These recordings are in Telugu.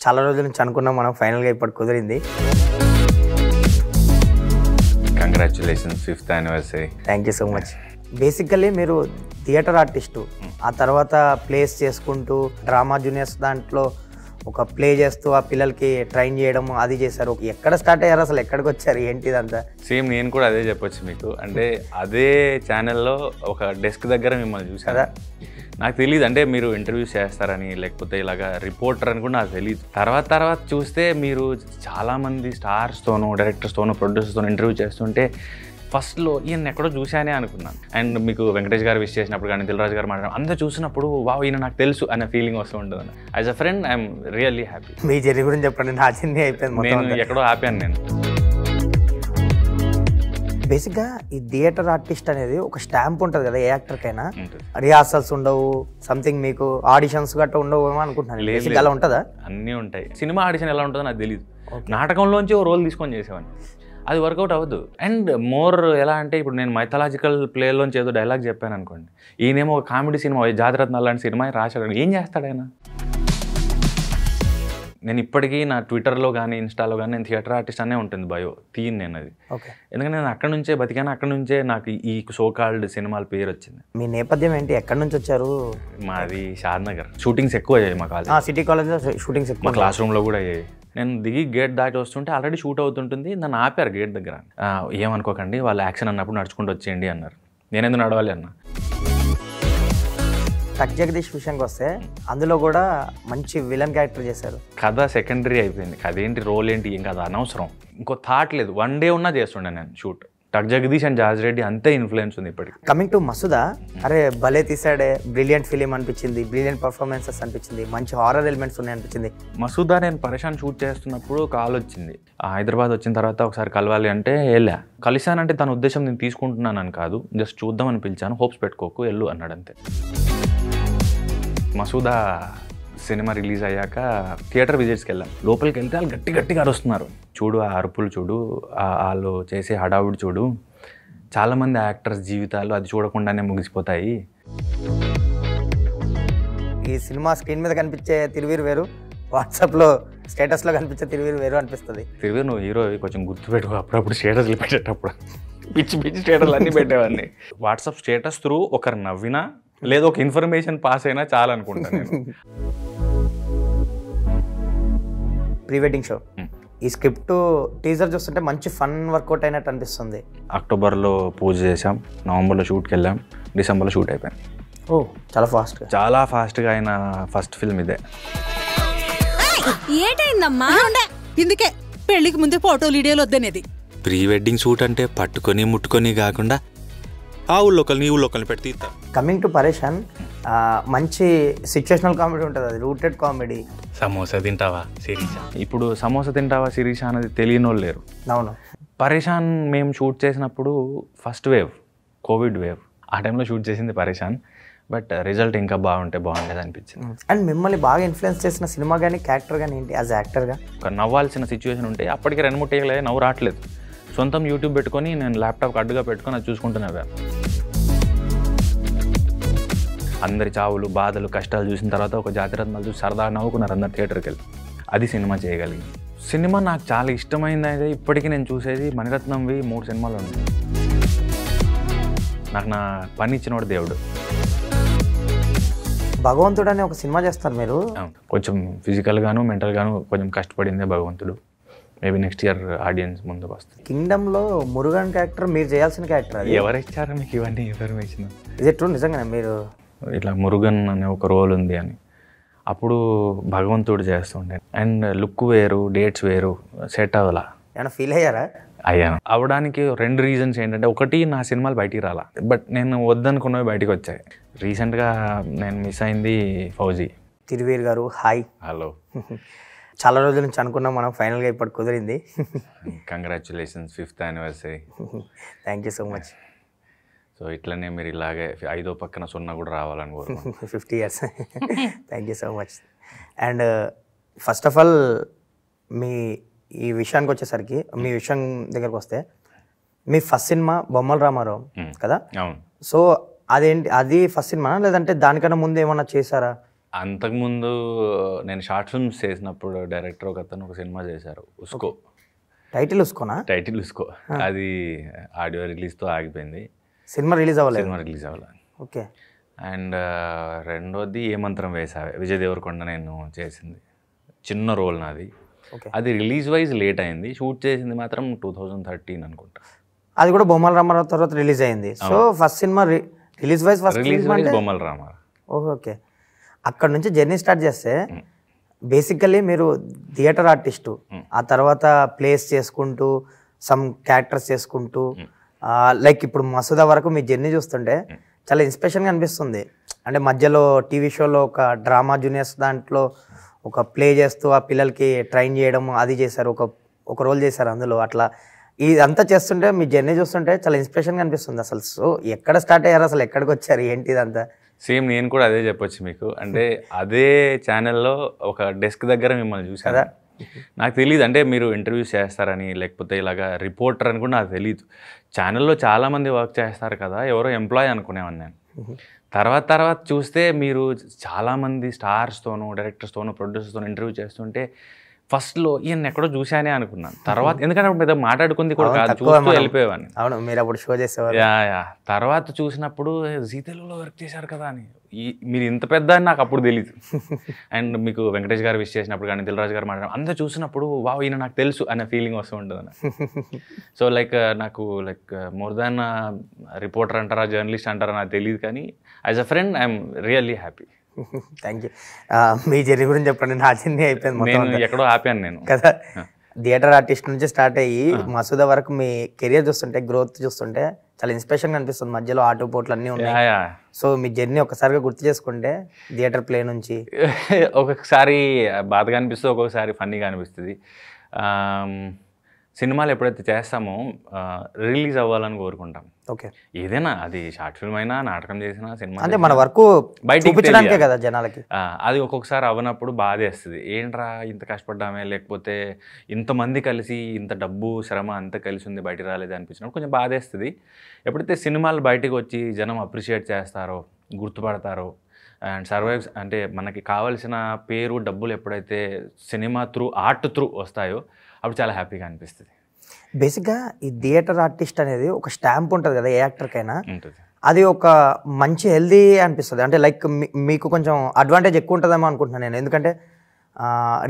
చాలా రోజుల నుంచి అనుకున్నాం మనం, ఫైనల్గా ఇప్పుడు కుదిరింది. Congratulations 5th anniversary. Thank you so much. Basically మీరు థియేటర్ ఆర్టిస్టు, ఆ తర్వాత ప్లేస్ చేసుకుంటూ డ్రామా జూనియర్స్ దాంట్లో ఒక ప్లే చేస్తూ ఆ పిల్లలకి ట్రైన్ చేయడం అది చేశారు. ఎక్కడ స్టార్ట్ అయ్యారు, అసలు ఎక్కడికి వచ్చారు, ఏంటి ఇదంతా? సేమ్ నేను కూడా అదే చెప్పొచ్చు మీకు. అంటే అదే ఛానల్లో ఒక డెస్క్ దగ్గర మిమ్మల్ని చూసారా, నాకు తెలియదు. అంటే మీరు ఇంటర్వ్యూస్ చేస్తారని, లేకపోతే ఇలాగా రిపోర్టర్ అని కూడా నాకు తెలియదు. తర్వాత చూస్తే మీరు చాలామంది స్టార్స్తోనూ, డైరెక్టర్స్తోనూ, ప్రొడ్యూసర్స్తోనూ ఇంటర్వ్యూ చేస్తుంటే ఫస్ట్లో ఈయన ఎక్కడో చూశానే అనుకున్నాను. అండ్ మీకు వెంకటేష్ గారు విష్ చేసినప్పుడు కానీ, దిల్రాజు గారు మాట్లాడడం అంతా చూసినప్పుడు వావ్ ఈయన నాకు తెలుసు అనే ఫీలింగ్ వస్తూ ఉంటుంది. As a friend I'm really happy. Me journey గురించి చెప్పండి. నా జర్నీ అయిపోయింది, నేను ఎక్కడో హ్యాపీ అని. నేను బేసిక్గా ఈ థియేటర్ ఆర్టిస్ట్ అనేది ఒక స్టాంప్ ఉంటుంది కదా, ఏ యాక్టర్కైనా. రిహార్సల్స్ ఉండవు, సంథింగ్ మీకు ఆడిషన్స్ గట్రా ఉండవు ఏమో అనుకుంటున్నాను. బేసిక్ అలా ఉంటుందా? అన్నీ ఉంటాయి. సినిమా ఆడిషన్ ఎలా ఉంటుందో నాకు తెలియదు. నాటకంలోంచి ఓ రోల్ తీసుకొని చేసేవాడిని, అది వర్కౌట్ అవ్వదు. అండ్ మోర్ ఎలా అంటే ఇప్పుడు నేను మైథలాజికల్ ప్లేలోంచి ఏదో డైలాగ్ చెప్పాను అనుకోండి, ఈయనేమో ఒక కామెడీ సినిమా జాతిరత్నాలు లాంటి సినిమా రాశాడు, ఏం చేస్తాడు ఆయన? నేను ఇప్పటికీ నా ట్విట్టర్లో కానీ ఇన్స్టాలో కానీ నేను థియేటర్ ఆర్టిస్ట్ అనే ఉంటుంది బయో తీయను నేను అది. ఎందుకంటే నేను అక్కడ నుంచే బతికాను, అక్కడ నుంచే నాకు ఈ సోకాల్డ్ సినిమాల పేరు వచ్చింది. మీ నేపథ్యం ఏంటి, ఎక్కడి నుంచి వచ్చారు? మాది షాద్నగర్. షూటింగ్స్ ఎక్కువ అయ్యాయి మా కాలేజ్. సిటీ కాలేజ్లో షూటింగ్స్ ఎక్కువ, మా క్లాస్ రూమ్లో కూడా అయ్యాయి. నేను దిగి గేట్ దాటి వస్తుంటే ఆల్రెడీ షూట్ అవుతుంటుంది, నన్ను ఆపారు గేట్ దగ్గర. ఏమనుకోకండి, వాళ్ళు యాక్షన్ అన్నప్పుడు నడుచుకుంటూ వచ్చేయండి అన్నారు. నేనెందుకు నడవాలి అన్న. టక్ జగదీష్ విషయానికి వస్తే అందులో కూడా మంచి విలన్ క్యారెక్టర్ చేశారు. కథ సెకండరీ అయిపోయింది. కథ ఏంటి, రోల్ ఏంటి, ఏం కథ అనవసరం. ఇంకో థాట్ లేదు. 1 day ఉన్నా చేస్తుండే నేను షూట్. టక్ జగదీష్ అండ్ జార్జ్ రెడ్డి అంతే ఇన్ఫ్లుయెన్స్ ఉంది ఇప్పటికి. కమింగ్ టు మసూదా, అరే భలే తీసాడే, బ్రిలియంట్ ఫిలిం అనిపించింది, బ్రిలియంట్ పర్ఫార్మెన్సెస్ అనిపించింది, మంచి హారర్ ఎలిమెంట్స్ ఉన్నాయి అనిపించింది. మసూదా నేను పరేషాన్ షూట్ చేస్తున్నప్పుడు కాల్ వచ్చింది. హైదరాబాద్ వచ్చిన తర్వాత ఒకసారి కలవాలి అంటే వెళ్ళా. కలిశానంటే తన ఉద్దేశం నేను తీసుకుంటున్నానని కాదు, జస్ట్ చూద్దామని పిలిచాను, హోప్స్ పెట్టుకోకు వెళ్ళు అన్నాడు అంతే. మసూదా సినిమా రిలీజ్ అయ్యాక థియేటర్ విజిట్స్కి వెళ్ళాం. లోపలికి వెళ్తే వాళ్ళు గట్టిగా అరుస్తున్నారు. చూడు ఆ అరుపులు చూడు, వాళ్ళు చేసే హడావుడి చూడు, చాలామంది యాక్టర్స్ జీవితాలు అది చూడకుండానే ముగిసిపోతాయి. ఈ సినిమా స్క్రీన్ మీద కనిపించే తిరువీరు వేరు, వాట్సాప్లో స్టేటస్లో కనిపించే తిరువీరు వేరు అనిపిస్తుంది. తిరువీరు నువ్వు హీరో కొంచెం గుర్తుపెట్టుకో, అప్పుడప్పుడు స్టేటస్లు పెట్టేటప్పుడు పిచ్చి స్టేటస్లు అన్నీ పెట్టేవాడిని. వాట్సాప్ స్టేటస్ త్రూ ఒకరు నవ్వినా లేదా ఒక ఇన్ఫర్మేషన్ పాస్ అయినా చాలా అనుకుంటాను నేను. ప్రీ వెడ్డింగ్ షో, ఈ స్క్రిప్ట్ టీజర్ చూస్తుంటే మంచి ఫన్ వర్కౌట్ అయినట్టు అనిపిస్తుంది. అక్టోబర్లో పూజ చేసాం, నవంబర్లో షూట్కి వెళ్ళాం, డిసెంబర్లో షూట్ అయిపోయింది. ఓ చాలా ఫాస్ట్గా అయిన ఫస్ట్ ఫిల్మ్ ఇదే. ఏంటైందమ్మా? ఇందుకే పెళ్లికి ముందే ఫోటోలు వీడియోలు వద్దనేది. ప్రీ వెడ్డింగ్ షూట్ అంటే పట్టుకొని ముట్టుకొని కాకుండా ఆ ఊళ్ళో ఒకరిని ఈ ఊళ్ళో ఒకరిని పెట్టి తీస్తా. కమింగ్ టు పరేషాన్, మంచి సిచ్యువేషనల్ కామెడీ ఉంటుంది, అది రూటెడ్ కామెడీ. సమోసా తింటావా శిరీష? ఇప్పుడు సమోసా తింటావా శిరీష అనేది తెలియని వాళ్ళు లేరు. అవును. పరేషాన్ మేము షూట్ చేసినప్పుడు ఫస్ట్ వేవ్, కోవిడ్ వేవ్, ఆ టైంలో షూట్ చేసింది పరేషాన్. బట్ రిజల్ట్ ఇంకా బాగుండేది అనిపించింది. అండ్ మిమ్మల్ని బాగా ఇన్ఫ్లుయెన్స్ చేసిన సినిమా కానీ క్యారెక్టర్ కానీ ఏంటి యాజ్ యాక్టర్గా? ఒక నవ్వాల్సిన సిచ్యువేషన్ ఉంటే అప్పటికి 2-3 టేకులు నవ్వు రావట్లేదు. సొంతం యూట్యూబ్ పెట్టుకొని నేను ల్యాప్టాప్కి అడ్డుగా పెట్టుకొని అది చూసుకుంటున్నాను. అందరి చావులు, బాధలు, కష్టాలు చూసిన తర్వాత ఒక జాతిరత్నాలు చూసి సరదాగా నవ్వుకున్నారు అందరు థియేటర్కి వెళ్ళి. అది సినిమా చేయగలిగింది. సినిమా నాకు చాలా ఇష్టమైంది అయితే ఇప్పటికీ నేను చూసేది మణిరత్నంవి 3 సినిమాలు ఉన్నాయి. నాకు నా పని ఇచ్చినోడు దేవుడు. భగవంతుడు అనే ఒక సినిమా చేస్తారు మీరు. కొంచెం ఫిజికల్గాను మెంటల్గాను కొంచెం కష్టపడిందే భగవంతుడు. మేబీ నెక్స్ట్ ఇయర్ ఆడియన్స్ ముందుకు వస్తుంది. కింగ్డమ్లో మురుగన్ క్యారెక్టర్ మీరు చేయాల్సిన క్యారెక్టర్. ఎవరు ఇచ్చారో మీకు ఇవన్నీ ఇన్ఫర్మేషన్? ఇది ట్రూ నిజంగానే? మీరు ఇట్లా మురుగన్ అనే ఒక రోల్ ఉంది అని అప్పుడు భగవంతుడు చేస్తుండే. అండ్ లుక్ వేరు, డేట్స్ వేరు, సెట్ అవ్వాలా. ఏమైనా ఫీల్ అయ్యారా? అయ్యాను. అవడానికి 2 రీజన్స్ ఏంటంటే, ఒకటి నా సినిమాలు బయటికి రాలా, బట్ నేను వద్దనుకున్నవి బయటికి వచ్చాయి. రీసెంట్గా నేను మిస్ అయింది ఫౌజీ. తిరువీర్ గారు హాయ్. హలో. చాలా రోజుల నుంచి అనుకున్నాం మనం, ఫైనల్గా ఇప్పుడు కుదిరింది. Congratulations 5th anniversary. Thank you so much. So ఇట్లనే మీరు ఇలాగే 5వ పక్కన 0 కూడా రావాలని కోరుకుంటున్నాను. 50 years. Thank you so much. And first of all ఈ విషయానికి వచ్చేసరికి, మీ విషయం దగ్గరకు వస్తే, మీ ఫస్ట్ సినిమా బొమ్మల రామారావు కదా? అవును. సో అదేంటి, అది ఫస్ట్ సినిమా లేదంటే దానికన్నా ముందు ఏమన్నా చేశారా? అంతకుముందు నేను షార్ట్ ఫిల్మ్స్ చేసినప్పుడు డైరెక్టర్ ఒకతను ఒక సినిమా చేశారు, ఉస్కో. టైటిల్ ఉస్కోనా? టైటిల్ ఉస్కో. అది ఆడియో రిలీజ్తో ఆగిపోయింది, సినిమా రిలీజ్ అవ్వలేదు. సినిమా రిలీజ్ అవ్వాలి. ఓకే. అండ్ రెండోది ఏ మంత్రం వేసావే, విజయ్ దేవరకొండ నేను చేసింది, చిన్న రోల్ నాది. అది రిలీజ్ వైజ్ లేట్ అయింది, షూట్ చేసింది మాత్రం 2013 అనుకుంటా. అది కూడా బొమ్మల రామారావు తర్వాత రిలీజ్ అయింది. So first cinema release wise బొమ్మల రామారావు. ఓకే. అక్కడ నుంచి జర్నీ స్టార్ట్ చేస్తే బేసికల్లీ మీరు థియేటర్ ఆర్టిస్టు, ఆ తర్వాత ప్లేస్ చేసుకుంటూ సమ్ క్యారెక్టర్స్ చేసుకుంటూ లైక్ ఇప్పుడు మసూదా వరకు మీ జర్నీ చూస్తుంటే చాలా ఇన్స్పిరేషన్గా అనిపిస్తుంది. అంటే మధ్యలో టీవీ షోలో ఒక డ్రామా జూనియర్స్ దాంట్లో ఒక ప్లే చేస్తూ ఆ పిల్లలకి ట్రైన్ చేయడం అది చేశారు, ఒక రోల్ చేశారు అందులో. అట్లా ఇదంతా చేస్తుంటే మీ జర్నీ చూస్తుంటే చాలా ఇన్స్పిరేషన్గా అనిపిస్తుంది అసలు. సో ఎక్కడ స్టార్ట్ అయ్యారు, అసలు ఎక్కడికి వచ్చారు, ఏంటి ఇదంతా? సేమ్ నేను కూడా అదే చెప్పొచ్చు మీకు. అంటే అదే ఛానల్లో ఒక డెస్క్ దగ్గర మిమ్మల్ని చూసారా, నాకు తెలియదు అంటే మీరు ఇంటర్వ్యూస్ చేస్తారని లేకపోతే ఇలాగా రిపోర్టర్ అని కూడా నాకు తెలియదు. ఛానల్లో చాలామంది వర్క్ చేస్తారు కదా, ఎవరో ఎంప్లాయ్ అనుకునేవాడిని నేను. తర్వాత చూస్తే మీరు చాలామంది స్టార్స్తోనూ డైరెక్టర్స్తోనూ ప్రొడ్యూసర్స్తోనూ ఇంటర్వ్యూ చేస్తుంటే ఫస్ట్లో ఈయన ఎక్కడో చూశానే అనుకున్నాను. తర్వాత ఎందుకంటే పెద్ద మాట్లాడుకుంది కూడా కాదు, చూస్తూ వెళ్ళిపోయేవాడిని. అవును, మీరు అప్పుడు షో చేసేవారు. యా తర్వాత చూసినప్పుడు జీ తెలుగులో వర్క్ చేశారు కదా అని, మీరు ఇంత పెద్ద అని నాకు అప్పుడు తెలీదు. అండ్ మీకు వెంకటేష్ గారు విష్ చేసినప్పుడు కానీ దిల్రాజు గారు మాట్లాడారు, అంతా చూసినప్పుడు వావ్ ఈయన నాకు తెలుసు అనే ఫీలింగ్ వస్తూ ఉంటుంది. సో నాకు మోర్ దాన్ రిపోర్టర్ అంటారా జర్నలిస్ట్ అంటారా నాకు తెలియదు, కానీ as a friend I'm really happy. Thank you. Me journey గురించి చెప్పండి. నా జర్నీ అయిపోయింది, నేను ఎక్కడో ఆపాను నేను కదా. థియేటర్ ఆర్టిస్ట్ నుంచి స్టార్ట్ అయ్యి మసూదా వరకు మీ కెరియర్ చూస్తుంటే, గ్రోత్ చూస్తుంటే చాలా ఇన్స్పిరేషన్గా అనిపిస్తుంది. మధ్యలో ఆటో పోట్లు అన్నీ ఉన్నాయి. సో మీ జర్నీ ఒక్కసారిగా గుర్తు చేసుకుంటే థియేటర్ ప్లే నుంచి ఒక్కొక్కసారి బాధగా అనిపిస్తుంది, ఒక్కొక్కసారి ఫన్నీగా అనిపిస్తుంది. సినిమాలు ఎప్పుడైతే చేస్తామో రిలీజ్ అవ్వాలని కోరుకుంటాం. ఓకే. ఏదైనా అది షార్ట్ ఫిల్మ్ అయినా నాటకం చేసినా సినిమా అంటే మన వర్క్ బయటికి కదా జనాలకి. అది ఒక్కొక్కసారి అవ్వనప్పుడు బాధేస్తుంది, ఏంట్రా ఇంత కష్టపడ్డామే, లేకపోతే ఇంతమంది కలిసి ఇంత డబ్బు శ్రమ అంతా కలిసి ఉంది బయటికి రాలేదు అనిపించినప్పుడు కొంచెం బాధేస్తుంది. ఎప్పుడైతే సినిమాలు బయటకు వచ్చి జనం అప్రిషియేట్ చేస్తారో, గుర్తుపడతారో అండ్ సర్వైవ్స్ అంటే మనకి కావాల్సిన పేరు డబ్బులు ఎప్పుడైతే సినిమా త్రూ ఆర్ట్ త్రూ వస్తాయో అప్పుడు చాలా హ్యాపీగా అనిపిస్తుంది. బేసిక్గా ఈ థియేటర్ ఆర్టిస్ట్ అనేది ఒక స్టాంప్ ఉంటుంది కదా ఏ యాక్టర్కైనా, అది ఒక మంచి హెల్దీ అనిపిస్తుంది. అంటే లైక్ మీకు కొంచెం అడ్వాంటేజ్ ఎక్కువ ఉంటుందేమో అనుకుంటున్నాను నేను, ఎందుకంటే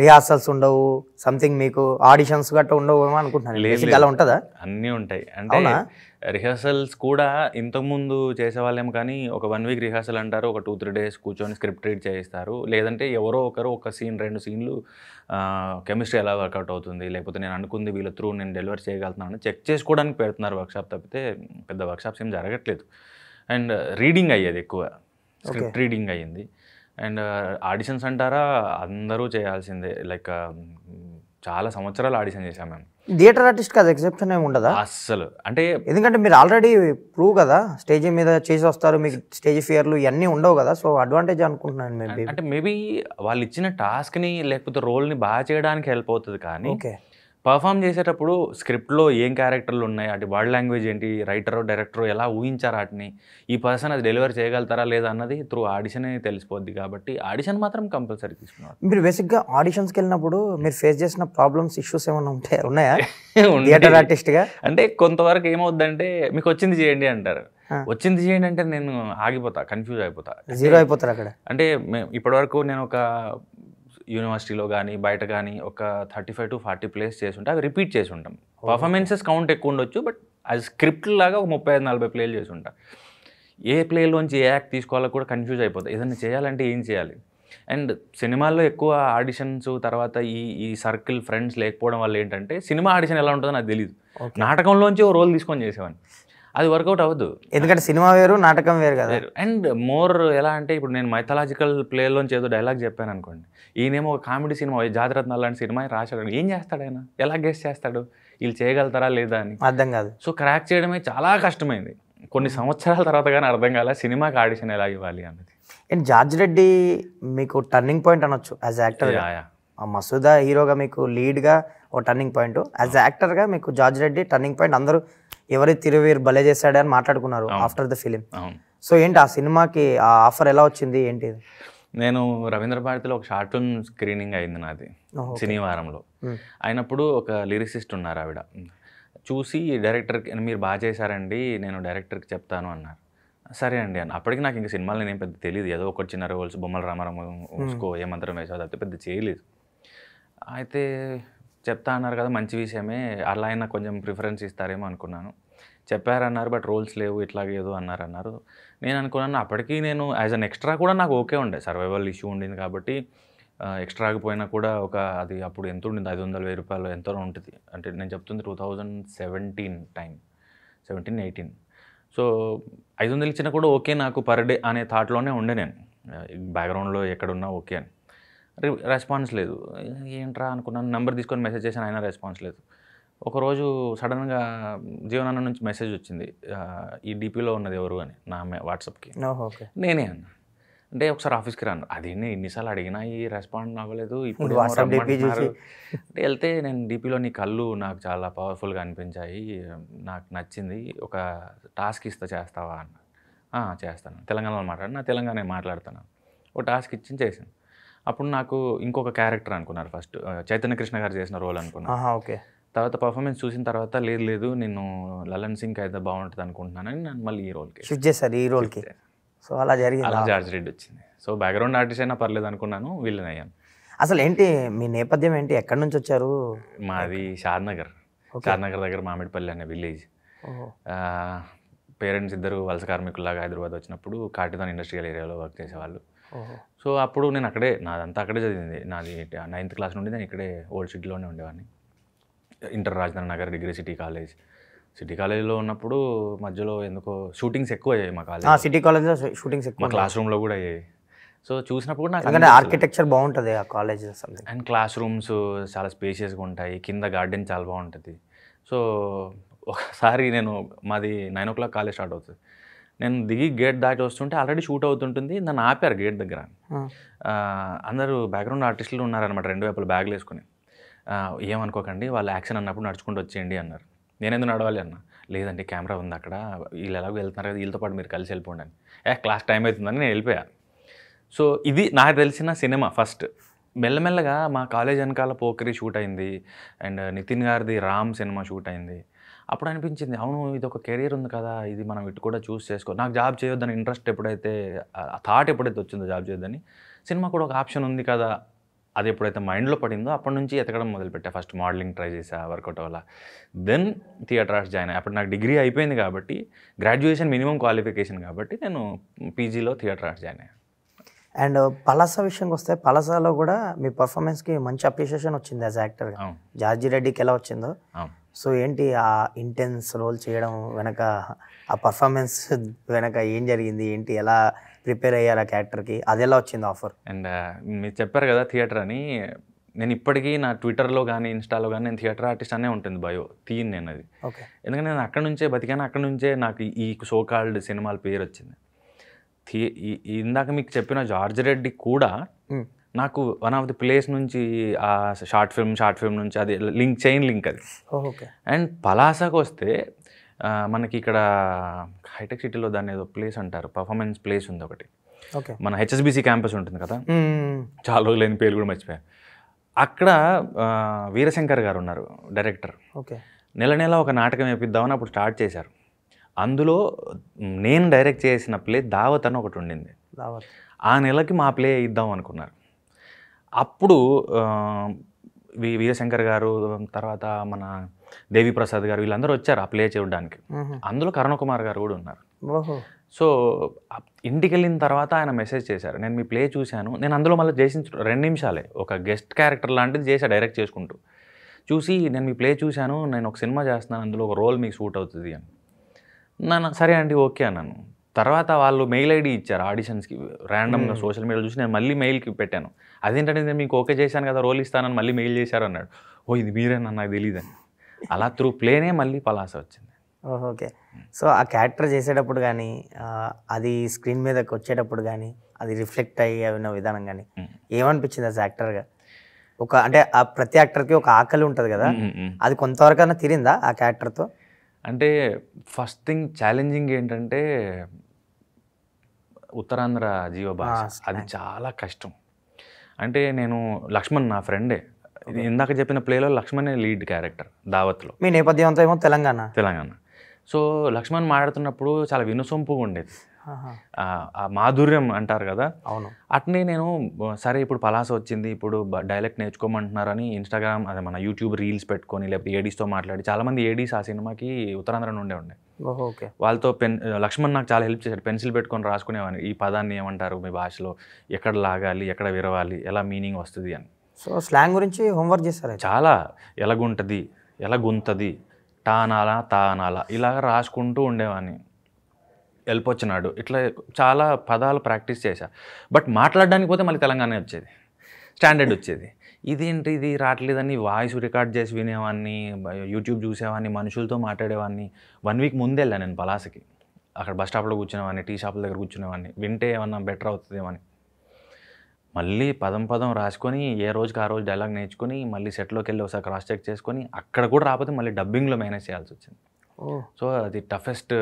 రిహార్సల్స్ ఉండవు, సంథింగ్ మీకు ఆడిషన్స్ గట్రా ఉండవు అనుకుంటున్నాను. అలా ఉంటుందా? అన్నీ ఉంటాయి. అంటే రిహార్సల్స్ కూడా ఇంతకుముందు చేసేవాళ్ళేమో, కానీ ఒక 1 వీక్ రిహార్సల్ అంటారు, ఒక 2-3 డేస్ కూర్చొని స్క్రిప్ట్ రీడ్ చేయిస్తారు. లేదంటే ఎవరో ఒకరు ఒక సీన్ 2 సీన్లు కెమిస్ట్రీ ఎలా వర్కౌట్ అవుతుంది, లేకపోతే నేను అనుకుంది వీళ్ళ త్రూ నేను డెలివర్ చేయగలుగుతున్నాను చెక్ చేసుకోవడానికి పెడుతున్నారు వర్క్షాప్ తప్పితే పెద్ద వర్క్షాప్స్ ఏం జరగట్లేదు. అండ్ రీడింగ్ అయ్యేది ఎక్కువ, స్క్రిప్ట్ రీడింగ్ అయ్యింది. అండ్ ఆడిషన్స్ అంటారా అందరూ చేయాల్సిందే, లైక్ చాలా సంవత్సరాలు ఆడిషన్ చేశాం మేము. థియేటర్ ఆర్టిస్ట్ కాదు ఎక్సెప్షన్ ఏమి ఉండదా అస్సలు? అంటే ఎందుకంటే మీరు ఆల్రెడీ ప్రూవ్ కదా, స్టేజ్ మీద చేసి వస్తారు, మీకు స్టేజ్ ఫియర్లు ఇవన్నీ ఉండవు కదా, సో అడ్వాంటేజ్ అనుకుంటున్నాను మేబీ. అంటే మేబీ వాళ్ళు ఇచ్చిన టాస్క్ని లేకపోతే రోల్ని బాగా చేయడానికి హెల్ప్ అవుతుంది, కానీ పర్ఫామ్ చేసేటప్పుడు స్క్రిప్ట్లో ఏం క్యారెక్టర్లు ఉన్నాయి, అటు బాడీ లాంగ్వేజ్ ఏంటి, రైటరో డైరెక్టరో ఎలా ఊహించారు వాటిని, ఈ పర్సన్ అది డెలివర్ చేయగలుగుతారా లేదా అన్నది త్రూ ఆడిషనే తెలిసిపోద్ది. కాబట్టి ఆడిషన్ మాత్రం కంపల్సరీ తీసుకున్నారు. మీరు బేసిక్గా ఆడిషన్స్కి వెళ్ళినప్పుడు మీరు ఫేస్ చేసిన ప్రాబ్లమ్స్, ఇష్యూస్ ఏమైనా ఉన్నాయా థియేటర్ ఆర్టిస్ట్గా? అంటే కొంతవరకు ఏమవుద్దంటే మీకు వచ్చింది చేయండి అంటారు, వచ్చింది చేయండి అంటే నేను ఆగిపోతా, కన్ఫ్యూజ్ అయిపోతా, జీరో అయిపోతారు అక్కడ. అంటే ఇప్పటివరకు నేను ఒక యూనివర్సిటీలో కానీ బయట కానీ ఒక 35 to 40 ప్లేస్ చేసి ఉంటే అవి రిపీట్ చేసి ఉంటాం. పర్ఫార్మెన్సెస్ కౌంట్ ఎక్కువ ఉండొచ్చు, బట్ అది స్క్రిప్ట్ లాగా ఒక 35-40 ప్లేలు చేసి ఉంటాం. ఏ ప్లేలోంచి ఏ యాక్ట్ తీసుకోవాలో కూడా కన్ఫ్యూజ్ అయిపోతుంది, ఏదైనా చేయాలంటే ఏం చేయాలి. అండ్ సినిమాల్లో ఎక్కువ ఆడిషన్స్ తర్వాత ఈ సర్కిల్ ఫ్రెండ్స్ లేకపోవడం వల్ల ఏంటంటే సినిమా ఆడిషన్ ఎలా ఉంటుందో నాకు తెలియదు. నాటకంలోంచి ఓ రోల్ తీసుకొని చేసేవాడిని, అది వర్కౌట్ అవ్వదు, ఎందుకంటే సినిమా వేరు నాటకం వేరు కదా. అండ్ మోర్ ఎలా అంటే ఇప్పుడు నేను మైథలాజికల్ ప్లేలోంచి ఏదో డైలాగ్ చెప్పాను అనుకోండి, ఈయనేమో ఒక కామెడీ సినిమా జాతిరత్నాలు లాంటి సినిమా రాశాడు, ఏం చేస్తాడు ఆయన, ఎలా గెస్ చేస్తాడు, వీళ్ళు చేయగలుగుతారా లేదా అని అర్థం కాదు. సో క్రాక్ చేయడమే చాలా కష్టమైంది, కొన్ని సంవత్సరాల తర్వాత కానీ అర్థం కాలే సినిమాకి ఆడిషన్ ఎలా ఇవ్వాలి అన్నది. అండ్ జార్జ్ రెడ్డి మీకు టర్నింగ్ పాయింట్ అనొచ్చు యాజ్ యాక్టర్. మసూదా హీరోగా మీకు లీడ్గా ఒక టర్నింగ్ పాయింట్, యాజ్ యాక్టర్గా మీకు జార్జ్ రెడ్డి టర్నింగ్ పాయింట్. అందరూ ఎవరి తిరువీరు భలే చేశాడని మాట్లాడుకున్నారు ఆఫ్టర్ ద ఫిలిం. సో ఏంటి ఆ సినిమాకి ఆ ఆఫర్ ఎలా వచ్చింది ఏంటి? నేను రవీంద్ర భారతిలో ఒక షార్ట్ ఫిల్మ్ స్క్రీనింగ్ అయింది నాది శనివారంలో. అయినప్పుడు ఒక లిరిసిస్ట్ ఉన్నారు, ఆవిడ చూసి డైరెక్టర్కి మీరు బాగా చేశారండి, నేను డైరెక్టర్కి చెప్తాను అన్నారు. సరే అండి అని. అప్పటికి నాకు ఇంకా సినిమాలు నేనేం పెద్ద తెలియదు, ఏదో ఒకటి చిన్న రోల్స్, బొమ్మల రామారావు ఉసుకో ఏమంతరం వేసావు, అయితే పెద్ద చేయలేదు. అయితే చెప్తా అన్నారు కదా, మంచి విషయమే, అలా అయినా కొంచెం ప్రిఫరెన్స్ ఇస్తారేమో అనుకున్నాను. చెప్పారన్నారు, బట్ రోల్స్ లేవు ఇట్లాగే ఏదో అన్నారు. నేను అనుకున్నాను అప్పటికి నేను యాజ్ అన్ ఎక్స్ట్రా కూడా నాకు ఓకే ఉండే, సర్వైవల్ ఇష్యూ ఉండింది కాబట్టి ఎక్స్ట్రాకి పోయినా కూడా ఒక అది అప్పుడు ఎంత ఉండింది, 500,000 రూపాయలు ఎంతో ఉంటుంది. అంటే నేను చెప్తుంది 2017 టైం, 17-18. సో 500 ఇచ్చినా కూడా ఓకే నాకు పర్ డే అనే థాట్లోనే ఉండే నేను, బ్యాక్గ్రౌండ్లో ఎక్కడున్నా ఓకే అని. రెస్పాన్స్ లేదు, ఏంట్రా అనుకున్నాను. నెంబర్ తీసుకొని మెసేజ్ చేశాను, అయినా రెస్పాన్స్ లేదు. ఒకరోజు సడన్గా జీవనాన్న నుంచి మెసేజ్ వచ్చింది, ఈ డీపీలో ఉన్నది ఎవరు అని నా వాట్సాప్కి. నేనే అన్న. అంటే ఒకసారి ఆఫీస్కి రాను, అదేంటి ఎన్నిసార్లు అడిగినా ఈ రెస్పాండ్ అవ్వలేదు, ఇప్పుడు అంటే వెళ్తే నేను డీపీలో నీ కళ్ళు నాకు చాలా పవర్ఫుల్గా అనిపించాయి, నాకు నచ్చింది, ఒక టాస్క్ ఇస్తా చేస్తావా అన్న. చేస్తాను, తెలంగాణలో మాట్లాడినా తెలంగాణ మాట్లాడుతాను. ఒక టాస్క్ ఇచ్చి చేశాను. అప్పుడు నాకు ఇంకొక క్యారెక్టర్ అనుకున్నారు, ఫస్ట్ చైతన్య కృష్ణ గారు చేసిన రోల్ అనుకున్నాను. ఓకే. తర్వాత పర్ఫార్మెన్స్ చూసిన తర్వాత లేదు నేను లలన్ సింగ్ అయితే బాగుంటుంది అనుకుంటున్నానని నన్ను మళ్ళీ ఈ రోల్కి షిఫ్ట్ చేశారు, ఈ రోల్కి. సో అలా జరిగింది, అలా జార్జ్ రెడ్డి వచ్చింది. సో బ్యాక్గ్రౌండ్ ఆర్టిస్ట్ అయినా పర్లేదు అనుకున్నాను, విలన్ అయ్యాను. అసలు ఏంటి మీ నేపథ్యం ఏంటి, ఎక్కడి నుంచి వచ్చారు? మాది షాద్నగర్ దగ్గర మామిడిపల్లి అనే విలేజ్. పేరెంట్స్ ఇద్దరు వలస కార్మికుల్లాగా హైదరాబాద్ వచ్చినప్పుడు కాటిదాన్ ఇండస్ట్రియల్ ఏరియాలో వర్క్ చేసేవాళ్ళు. సో అప్పుడు నేను అక్కడే, నాదంతా అక్కడే చదివింది. నాది 9th క్లాస్ నుండి నేను ఇక్కడే ఓల్డ్ సిటీలోనే ఉండేవాడిని. ఇంటర్ రాజధాని నగర్ డిగ్రీ సిటీ కాలేజ్లో ఉన్నప్పుడు మధ్యలో ఎందుకో షూటింగ్స్ ఎక్కువ అయ్యాయి మా కాలేజ్. సిటీ కాలేజ్లో షూటింగ్స్ ఎక్కువ, మా క్లాస్ రూమ్లో కూడా అయ్యాయి. సో చూసినప్పుడు నాకు ఆర్కిటెక్చర్ బాగుంటుంది ఆ కాలేజ్, అండ్ క్లాస్ రూమ్స్ చాలా స్పేషియస్గా ఉంటాయి, కింద గార్డెన్ చాలా బాగుంటుంది. సో ఒకసారి మాది 9 o'clock కాలేజ్ స్టార్ట్ అవుతుంది, నేను దిగి గేట్ దాటి వస్తుంటే ఆల్రెడీ షూట్ అవుతుంటుంది, నన్ను ఆపారు గేట్ దగ్గర. అందరూ బ్యాక్గ్రౌండ్ ఆర్టిస్టులు ఉన్నారనమాట, 2 వైపులు బ్యాగ్లు వేసుకుని. ఏమనుకోకండి, వాళ్ళు యాక్షన్ అన్నప్పుడు నడుచుకుంటూ వచ్చేయండి అన్నారు. నేనెందుకు నడవాలి అన్న. లేదండి కెమెరా ఉంది అక్కడ, వీళ్ళు ఎలాగో వెళ్తున్నారు కదా, వీళ్ళతో పాటు మీరు కలిసి వెళ్ళిపోండి అని. క్లాస్ టైం అవుతుందని నేను వెళ్ళిపోయా. సో ఇది నాకు తెలిసిన సినిమా ఫస్ట్. మెల్లమెల్లగా మా కాలేజ్ వెనకాల పోకరి షూట్ అయింది, అండ్ నితిన్ గారిది రామ్ సినిమా షూట్ అయింది. అప్పుడు అనిపించింది, అవును ఇది ఒక కెరీర్ ఉంది కదా, ఇది మనం ఇటు కూడా చూస్ చేసుకో. నాకు జాబ్ చేయొద్దని ఇంట్రెస్ట్ ఎప్పుడైతే, ఆ థాట్ ఎప్పుడైతే వచ్చిందో జాబ్ చేయొద్దని, సినిమా కూడా ఒక ఆప్షన్ ఉంది కదా, అది ఎప్పుడైతే మైండ్లో పడిందో అప్పటి నుంచి ఎతకడం మొదలుపెట్టా. ఫస్ట్ మోడలింగ్ ట్రై చేసా, వర్కౌట్ అవ్వాలా. దెన్ థియేటర్ ఆర్ట్స్ జాయిన్ అయ్యా. అప్పుడు నాకు డిగ్రీ అయిపోయింది కాబట్టి, గ్రాడ్యుయేషన్ మినిమం క్వాలిఫికేషన్ కాబట్టి నేను పీజీలో థియేటర్ ఆర్ట్స్ జాయిన్ అయ్యాను. అండ్ పలాస విషయంకి వస్తే, పలాసలో కూడా మీ పర్ఫార్మెన్స్కి మంచి అప్రిషియేషన్ వచ్చింది యాజ్ యాక్టర్గా. జార్జి రెడ్డికి ఎలా వచ్చిందో, సో ఏంటి ఆ ఇంటెన్స్ రోల్ చేయడం వెనక, ఆ పర్ఫార్మెన్స్ వెనక ఏం జరిగింది, ఏంటి, ఎలా ప్రిపేర్ అయ్యారు ఆ క్యారెక్టర్కి, అది ఎలా వచ్చింది ఆఫర్? అండ్ మీరు చెప్పారు కదా థియేటర్ అని, నేను ఇప్పటికీ నా ట్విట్టర్లో కానీ ఇన్స్టాలో కానీ నేను థియేటర్ ఆర్టిస్ట్ అనే ఉంటుంది బయో తీయను నేను అది. ఓకే. ఎందుకంటే నేను అక్కడ నుంచే బతికాను, అక్కడ నుంచే నాకు ఈ సోకాల్డ్ సినిమాల పేరు వచ్చింది. ఇందాక మీకు చెప్పిన జార్జ్ రెడ్డి కూడా నాకు వన్ ఆఫ్ ది ప్లేస్ నుంచి ఆ షార్ట్ ఫిల్మ్ నుంచి అది చైన్ లింక్ అది. ఓకే. అండ్ పలాసకు వస్తే మనకి ఇక్కడ హైటెక్ సిటీలో దాన్ని ఏదో ప్లేస్ అంటారు, పర్ఫార్మెన్స్ ప్లేస్ ఉంది ఒకటి. ఓకే. మన హెచ్ఎస్బిసి క్యాంపస్ ఉంటుంది కదా, చాలా రోజులైన పేరు కూడా మర్చిపోయాను. అక్కడ వీరశంకర్ గారు ఉన్నారు డైరెక్టర్. ఓకే. నెల ఒక నాటకం వేపిద్దామని అప్పుడు స్టార్ట్ చేశారు. అందులో నేను డైరెక్ట్ చేసిన ప్లే దావత్ అని ఒకటి ఉండింది. ఆ నెలకి మా ప్లే ఇద్దాం అనుకున్నారు. అప్పుడు వీరశంకర్ గారు, తర్వాత మన దేవి ప్రసాద్ గారు, వీళ్ళందరూ వచ్చారు ఆ ప్లే చూడడానికి. అందులో కరుణ కుమార్ గారు కూడా ఉన్నారు. సో ఇంటికి వెళ్ళిన తర్వాత ఆయన మెసేజ్ చేశారు, నేను మీ ప్లే చూశాను, నేను అందులో మళ్ళీ చేసిన 2 నిమిషాలే ఒక గెస్ట్ క్యారెక్టర్ లాంటిది చేశా డైరెక్ట్ చేసుకుంటూ. చూసి నేను మీ ప్లే చూశాను, నేను ఒక సినిమా చేస్తున్నాను, అందులో ఒక రోల్ మీకు సూట్ అవుతుంది అని. నన్ను సరే అండి ఓకే అన్నాను. తర్వాత వాళ్ళు మెయిల్ ఐడి ఇచ్చారు ఆడిషన్స్కి, ర్యాండమ్గా సోషల్ మీడియాలో చూసి నేను మళ్ళీ మెయిల్కి పెట్టాను. అదేంటంటే నేను మీకు ఓకే చేశాను కదా, రోల్ ఇస్తానని మళ్ళీ మెయిల్ చేశారు అన్నాడు. ఓ ఇది మీరేనా, నాకు తెలియదని. అలా త్రూ ప్లేనే మళ్ళీ పలాస వచ్చింది. ఓకే. సో ఆ క్యారెక్టర్ చేసేటప్పుడు కానీ, అది స్క్రీన్ మీదకి వచ్చేటప్పుడు కానీ, అది రిఫ్లెక్ట్ అయ్యిన విధానం కానీ ఏమనిపించింది యాజ్ యాక్టర్గా? అంటే ఆ ప్రతి యాక్టర్కి ఒక ఆకలి ఉంటుంది కదా, అది కొంతవరకైనా తీరిందా ఆ క్యారెక్టర్తో? అంటే ఫస్ట్ థింగ్ ఛాలెంజింగ్ ఏంటంటే ఉత్తరాంధ్ర జీవ భాష అది చాలా కష్టం. అంటే నేను లక్ష్మణ్ నా ఫ్రెండే, ఇందాక చెప్పిన ప్లేలో లక్ష్మణే లీడ్ క్యారెక్టర్ దావత్లో. మీ నేపథ్యం అంతా ఏమో తెలంగాణ. సో లక్ష్మణ్ మాట్లాడుతున్నప్పుడు చాలా వినసొంపుగా ఉండేది, ఆ మాధుర్యం అంటారు కదా. అవును. అట్నే నేను సరే ఇప్పుడు పలాస వచ్చింది, ఇప్పుడు డైలెక్ట్ నేర్చుకోమంటున్నారని ఇన్స్టాగ్రామ్ అదే మన యూట్యూబ్ రీల్స్ పెట్టుకొని లేకపోతే ఏడీస్తో మాట్లాడి, చాలామంది ఏడీస్ ఆ సినిమాకి ఉత్తరాంధ్ర నుండే ఉండే, వాళ్ళతో లక్ష్మణ్ నాకు చాలా హెల్ప్ చేశాడు. పెన్సిల్ పెట్టుకొని రాసుకునేవాడిని, ఈ పదాన్ని ఏమంటారు మీ భాషలో, ఎక్కడ లాగాలి, ఎక్కడ విరవాలి, ఎలా మీనింగ్ వస్తుంది అని. సో స్లాంగ్ గురించి హోంవర్క్ చేస్తారు చాలా, ఎలాగుంటుంది, ఎలాగుంటుంది, టా అనాలా తా అనాలా ఇలాగ రాసుకుంటూ ఉండేవాడిని. వెళ్ళిపోచ్చినాడు ఇట్లా చాలా పదాలు ప్రాక్టీస్ చేశా. బట్ మాట్లాడడానికి పోతే మళ్ళీ తెలంగాణ వచ్చేది, స్టాండర్డ్ వచ్చేది. ఇదేంటి ఇది రావట్లేదని వాయిస్ రికార్డ్ చేసి వినేవాడిని, యూట్యూబ్ చూసేవాడిని, మనుషులతో మాట్లాడేవాడిని. 1 వీక్ ముందే వెళ్ళాను నేను పలాసకి. అక్కడ బస్ స్టాప్లో కూర్చునేవాడిని, టీ షాపుల దగ్గర కూర్చునేవాడిని, వింటే ఏమన్నా బెటర్ అవుతుందేమని. మళ్ళీ పదం రాసుకొని ఏ రోజుకి ఆ రోజు డైలాగ్ నేర్చుకొని మళ్ళీ సెట్లోకి వెళ్ళి ఒకసారి క్రాస్ చెక్ చేసుకొని, అక్కడ కూడా రాకపోతే మళ్ళీ డబ్బింగ్లో మేనేజ్ చేయాల్సి వచ్చింది. సో అది టఫెస్ట్.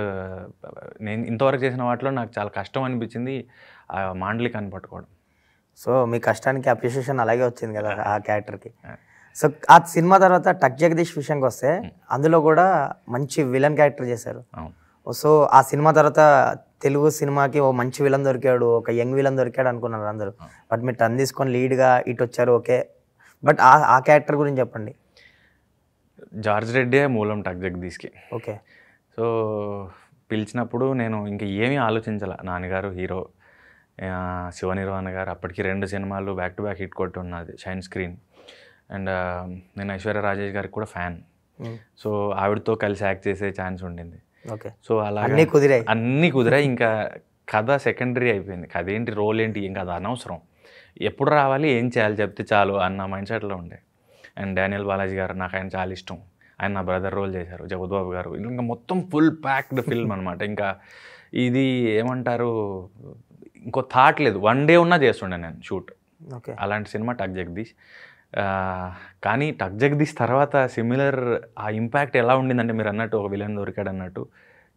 నేను ఇంతవరకు చేసిన వాటిలో నాకు చాలా కష్టం అనిపించింది ఆ మాండలికాన్ని పట్టుకోవడం. సో మీ కష్టానికి అప్రిషియేషన్ అలాగే వచ్చింది కదా ఆ క్యారెక్టర్కి. సో ఆ సినిమా తర్వాత టక్ జగదీష్ విషయానికి వస్తే అందులో కూడా మంచి విలన్ క్యారెక్టర్ చేశారు. సో ఆ సినిమా తర్వాత తెలుగు సినిమాకి ఓ మంచి విలన్ దొరికాడు, ఒక యంగ్ విలన్ దొరికాడు అనుకున్నారు అందరూ. బట్ మీరు టర్న్ తీసుకొని లీడ్గా ఇటు వచ్చారు, ఓకే. బట్ ఆ క్యారెక్టర్ గురించి చెప్పండి. జార్జ్ రెడ్డే మూలం టక్ జగదీష్కి. ఓకే. సో పిలిచినప్పుడు నేను ఇంకా ఏమీ ఆలోచించాల. నాన్నగారు హీరో, శివనిర్వాణ గారు అప్పటికి 2 సినిమాలు బ్యాక్ టు బ్యాక్ హిట్ కొట్టి ఉన్నది, షైన్ స్క్రీన్. అండ్ నేను ఐశ్వర్య రాజేష్ గారికి కూడా ఫ్యాన్. సో ఆవిడతో కలిసి యాక్ట్ చేసే ఛాన్స్ ఉండింది. ఓకే. సో అలా అన్నీ కుదిరాయి. ఇంకా కథ సెకండరీ అయిపోయింది. కథ ఏంటి, రోల్ ఏంటి, ఇంకా అది అనవసరం, ఎప్పుడు రావాలి, ఏం చేయాలి చెప్తే చాలు అన్న మైండ్ సెట్లో ఉండే. అండ్ డానియల్ బాలాజీ గారు నాకు ఆయన చాలా ఇష్టం. ఆయన నా బ్రదర్ రోల్ చేశారు. జగద్బాబు గారు, ఇంకా మొత్తం ఫుల్ ప్యాక్డ్ ఫిల్మ్ అనమాట. ఇంకా ఇది ఏమంటారు, ఇంకో థాట్ లేదు, 1 డే ఉన్నా చేస్తుండే నేను షూట్. అలాంటి సినిమా టక్ జగదీష్. కానీ టక్ జగదీష్ తర్వాత సిమిలర్ ఆ ఇంపాక్ట్ ఎలా ఉండిందంటే, మీరు అన్నట్టు ఒక విలన్ దొరికాడు అన్నట్టు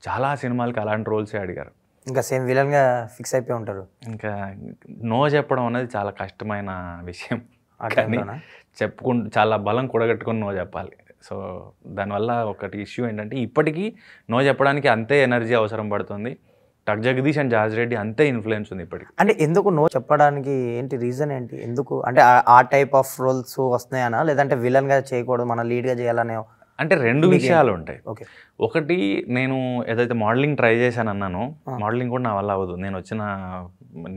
చాలా సినిమాలకి అలాంటి రోల్సే అడిగారు. ఇంకా సేమ్ విలన్గా ఫిక్స్ అయిపోయి ఉంటారు. ఇంకా నో చెప్పడం అనేది చాలా కష్టమైన విషయం. చెప్పుకుంటూ చాలా బలం కూడగట్టుకొని నో చెప్పాలి. సో దానివల్ల ఒకటి ఇష్యూ ఏంటంటే, ఇప్పటికీ నో చెప్పడానికి అంతే ఎనర్జీ అవసరం పడుతుంది. టక్ జగదీష్ అండ్ జార్జ్ రెడ్డి అంతే ఇన్ఫ్లుయెన్స్ ఉంది ఇప్పటికి. అంటే ఎందుకు నో చెప్పడానికి ఏంటి రీజన్ ఏంటి? ఎందుకు అంటే ఆ టైప్ ఆఫ్ రోల్స్ వస్తున్నాయనా, లేదంటే విలన్గా చేయకూడదు మన లీడ్గా చేయాలనే? అంటే 2 విషయాలు ఉంటాయి. ఓకే. ఒకటి, నేను ఏదైతే మోడలింగ్ ట్రై చేశాను అన్నానో, మోడలింగ్ కూడా నా వల్ల అవ్వదు. నేను వచ్చిన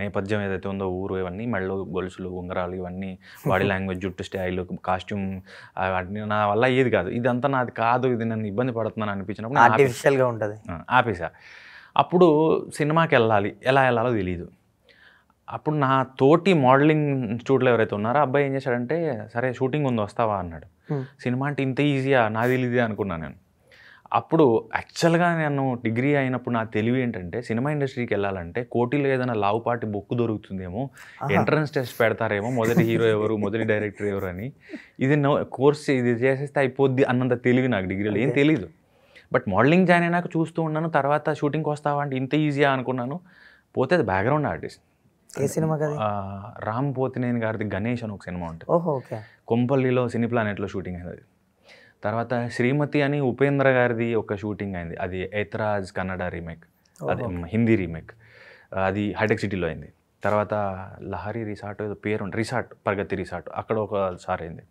నేపథ్యం ఏదైతే ఉందో, ఊరు, ఇవన్నీ మెళ్ళు గొలుసులు ఉంగరాలు, ఇవన్నీ బాడీ లాంగ్వేజ్, జుట్టు స్టైల్, కాస్ట్యూమ్, అవన్నీ నా వల్ల ఏది కాదు. ఇదంతా నాది కాదు, ఇది నన్ను ఇబ్బంది పడుతున్నాను అనిపించినప్పుడు ఆర్టిఫిషియల్గా ఉంటుంది, ఆపేసా. అప్పుడు సినిమాకి వెళ్ళాలి, ఎలా వెళ్ళాలో తెలియదు. అప్పుడు నా తోటి మోడలింగ్ ఇన్స్టిట్యూట్లో ఎవరైతే ఉన్నారో అబ్బాయి ఏం చేశాడంటే, సరే షూటింగ్ ఉంది వస్తావా అన్నాడు. సినిమా అంటే ఇంత ఈజీయా, నాది తెలియదే అనుకున్నాను నేను. అప్పుడు యాక్చువల్గా నేను డిగ్రీ అయినప్పుడు నా తెలివి ఏంటంటే, సినిమా ఇండస్ట్రీకి వెళ్ళాలంటే కోటిలో ఏదైనా లావుపాటి బొక్కు దొరుకుతుందేమో, ఎంట్రన్స్ టెస్ట్ పెడతారేమో, మొదటి హీరో ఎవరు, మొదటి డైరెక్టర్ ఎవరు అని, ఇది కోర్స్ ఇది చేసేస్తే అయిపోద్ది అన్నంత తెలివి నాకు డిగ్రీలో ఏం తెలీదు. బట్ మోడలింగ్ జాయిన్ అయినాక చూస్తూ ఉన్నాను. తర్వాత షూటింగ్కి వస్తావా అంటే ఇంత ఈజీయా అనుకున్నాను. పోతే అది బ్యాక్గ్రౌండ్ ఆర్టిస్ట్. ఏ సినిమా కదా? రామ్ పోతినేని గారిది గణేష్ అని ఒక సినిమా ఉంటుంది. ఓకే. కొంపల్లిలో సినీ ప్లానెట్లో షూటింగ్ అయింది. తర్వాత శ్రీమతి అని ఉపేంద్ర గారిది ఒక షూటింగ్ అయింది, అది ఐతరాజ్ కన్నడ రీమేక్, అది హిందీ రీమేక్, అది హైటెక్ సిటీలో అయింది. తర్వాత లహరి రిసార్ట్ ఏదో పేరు, రిసార్ట్ ప్రగతి రిసార్ట్, అక్కడ ఒకసారి అయింది.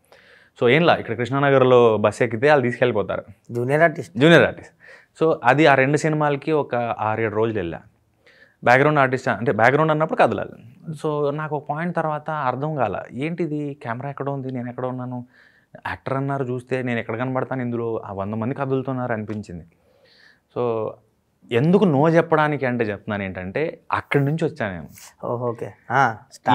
సో ఏంలా ఇక్కడ కృష్ణానగర్లో బస్ ఎక్కితే వాళ్ళు తీసుకెళ్ళిపోతారు, జూనియర్ ఆర్టిస్ట్. సో అది ఆ 2 సినిమాలకి ఒక 6-7 రోజులు వెళ్ళా. బ్యాక్గ్రౌండ్ ఆర్టిస్ట్ అంటే బ్యాక్గ్రౌండ్ అన్నప్పుడు కదలాలి. సో నాకు ఒక పాయింట్ తర్వాత అర్థం కాల, ఏంటిది కెమెరా ఎక్కడ ఉంది, నేను ఎక్కడ ఉన్నాను, యాక్టర్ అన్నారు చూస్తే నేను ఎక్కడ కనబడతాను ఇందులో, ఆ 100 మంది కదులుతున్నారు అనిపించింది. సో ఎందుకు నో చెప్పడానికి అంటే చెప్తున్నాను ఏంటంటే, అక్కడి నుంచి వచ్చాను నేను. ఓకే.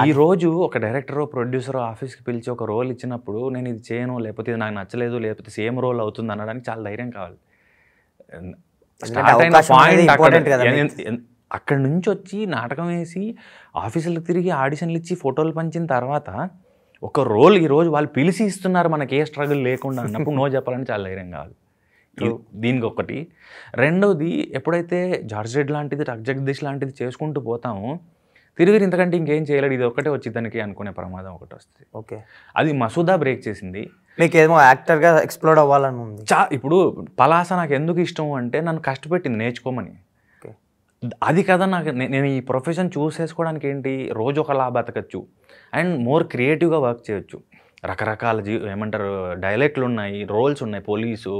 ఈరోజు ఒక డైరెక్టరో ప్రొడ్యూసరో ఆఫీస్కి పిలిచి ఒక రోల్ ఇచ్చినప్పుడు నేను ఇది చేయను, లేకపోతే ఇది నాకు నచ్చలేదు, లేకపోతే సేమ్ రోల్ అవుతుంది అనడానికి చాలా ధైర్యం కావాలి. స్టార్ట్ అయిన పాయింట్ అక్కడి నుంచి వచ్చి నాటకం వేసి ఆఫీసులకు తిరిగి ఆడిషన్లు ఇచ్చి ఫోటోలు పంచిన తర్వాత ఒక రోల్ ఈరోజు వాళ్ళు పిలిచి ఇస్తున్నారు మనకి ఏ స్ట్రగుల్ లేకుండా అన్నప్పుడు నో చెప్పాలని చాలా ధైర్యం కావాలి. దీనికి ఒకటి. రెండోది, ఎప్పుడైతే జార్జ్ రెడ్ లాంటిది, టక్ జగదీష్ లాంటిది చేసుకుంటూ పోతామో తిరిగి ఇంతకంటే ఇంకేం చేయలేడు, ఇది ఒక్కటే వచ్చి తనకి అనుకునే ప్రమాదం ఒకటి వస్తుంది. ఓకే, అది మసూదా బ్రేక్ చేసింది. మీకు ఏమో యాక్టర్గా ఎక్స్ప్లోర్ అవ్వాలని ఉంది. ఇప్పుడు పలాస నాకు ఎందుకు ఇష్టం అంటే నన్ను కష్టపెట్టింది నేర్చుకోమని. అది కదా నాకు, నేను ఈ ప్రొఫెషన్ చూస్ చేసుకోవడానికి ఏంటి, రోజు ఒకలా బతకచ్చు అండ్ మోర్ క్రియేటివ్గా వర్క్ చేయొచ్చు. రకరకాల ఏమంటారు డైలెక్ట్లు ఉన్నాయి, రోల్స్ ఉన్నాయి, పోలీసు,